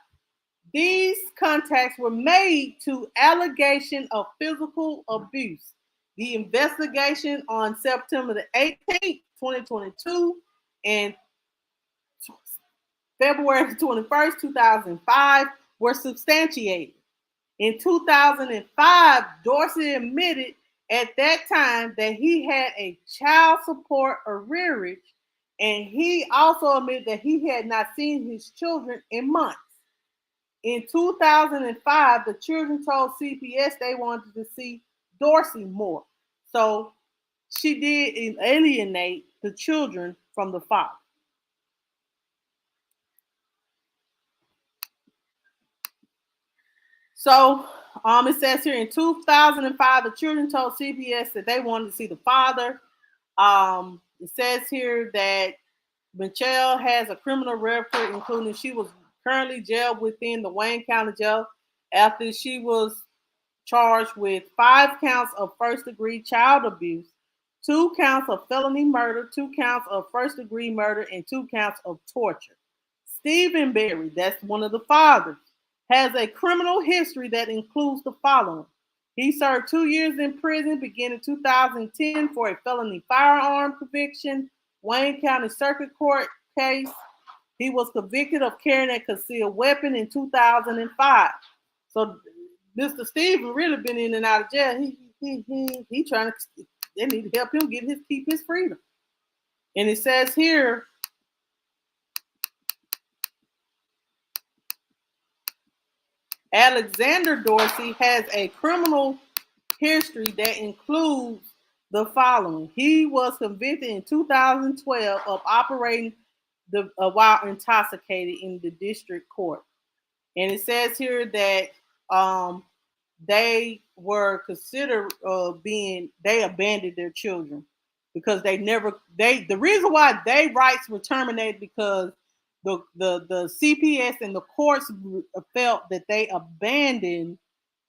Speaker 1: These contacts were made to allegation of physical abuse. The investigation on September the 18th, 2022, and February 21st, 2005 were substantiated. In 2005, Dorsey admitted at that time that he had a child support arrearage, and he also admitted that he had not seen his children in months. In 2005, the children told CPS they wanted to see Dorsey more. So she did alienate the children from the father. So it says here in 2005, the children told CPS that they wanted to see the father. It says here that MItchelle has a criminal record, including she was currently jailed within the Wayne County Jail after she was charged with 5 counts of first-degree child abuse, 2 counts of felony murder, 2 counts of first-degree murder, and 2 counts of torture. Stephen Berry, that's one of the fathers, has a criminal history that includes the following. He served 2 years in prison beginning 2010 for a felony firearm conviction, Wayne County Circuit Court case. He was convicted of carrying a concealed weapon in 2005. So Mr. Stephen really been in and out of jail. He trying to, they need to help him keep his freedom. And it says here, Alexander Dorsey has a criminal history that includes the following. He was convicted in 2012 of operating while intoxicated in the district court. And it says here that they were considered they abandoned their children because the reason why their rights were terminated because the CPS and the courts felt that they abandoned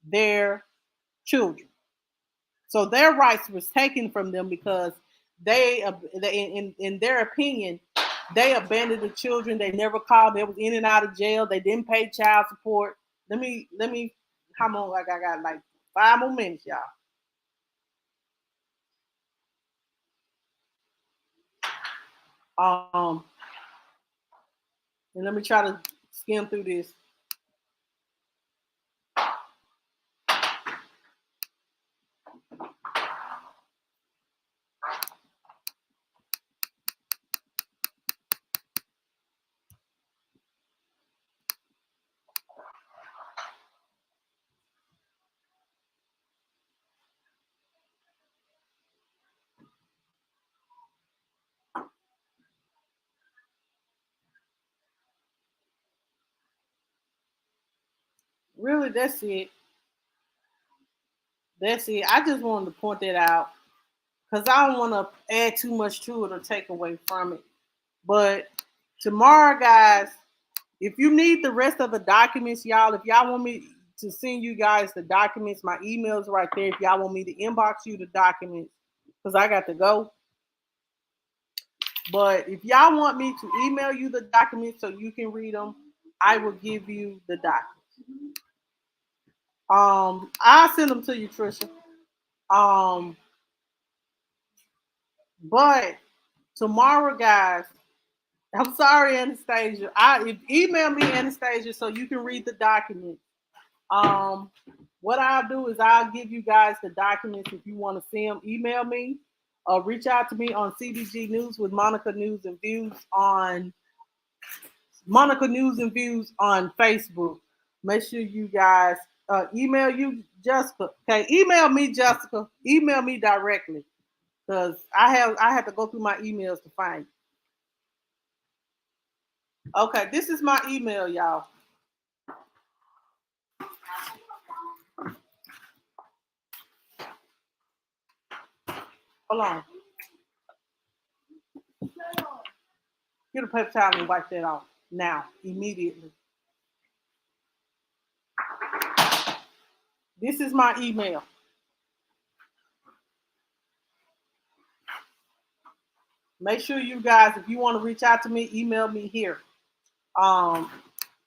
Speaker 1: their children. So their rights was taken from them because they in their opinion, they abandoned the children. They never called. They was in and out of jail. They didn't pay child support. Let me. How long? Like I got like 5 more minutes, y'all. And let me try to skim through this. Really, that's it. That's it. I just wanted to point that out because I don't want to add too much to it or take away from it. But tomorrow, guys, if you need the rest of the documents, y'all, if y'all want me to send you guys the documents, my email's right there. If y'all want me to inbox you the documents, because I got to go. But if y'all want me to email you the documents so you can read them, I will give you the documents. I'll send them to you, Trisha. But tomorrow, guys, I'm sorry, Anastasia. Email me, Anastasia, so you can read the documents. What I'll do is I'll give you guys the documents if you want to see them. Email me, reach out to me on CBG News with Monica News and Views on Facebook. Make sure you guys email you, Jessica. Okay, email me, Jessica. Email me directly because I have to go through my emails to find you. Okay, this is my email, y'all. Hold on. Get a paper towel and wipe that off now, immediately. This is my email. Make sure you guys, if you want to reach out to me, email me here.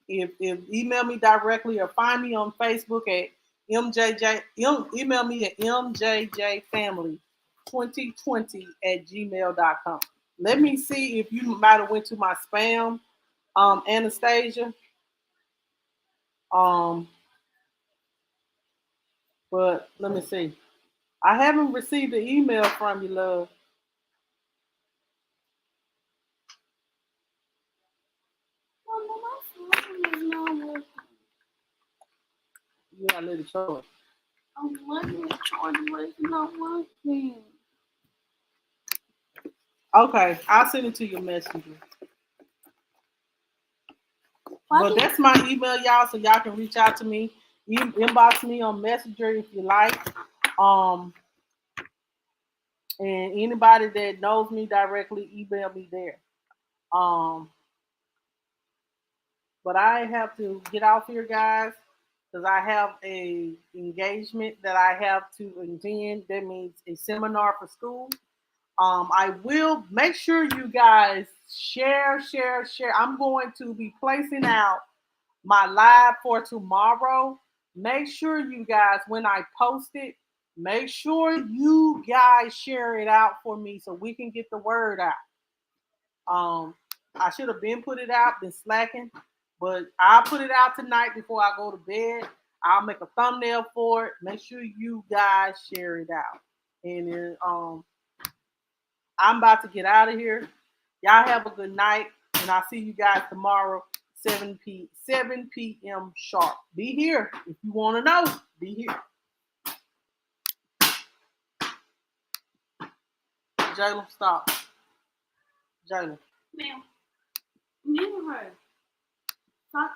Speaker 1: If email me directly or find me on Facebook at MJJ, email me at mjjfamily2020@gmail.com. Let me see if you might have went to my spam, Anastasia. But let me see. I haven't received an email from you, love. You gotta let it show. I'm letting it charge, but it's not working. Okay, I'll send it to your messenger. But that's my email, y'all, so y'all can reach out to me. Inbox me on Messenger if you like. And anybody that knows me directly, email me there. But I have to get off here, guys, because I have a engagement that I have to attend. That means a seminar for school. I will make sure you guys share. I'm going to be placing out my live for tomorrow. Make sure you guys, when I post it, make sure you guys share it out for me so we can get the word out. I should have been slacking, but I'll put it out tonight before I go to bed. I'll make a thumbnail for it. Make sure you guys share it out. And then, I'm about to get out of here. Y'all have a good night, and I'll see you guys tomorrow, 7 p.m. sharp. Be here if you want to know. Be here. Jalen, stop. Jalen.
Speaker 5: Ma'am, you heard. Fucking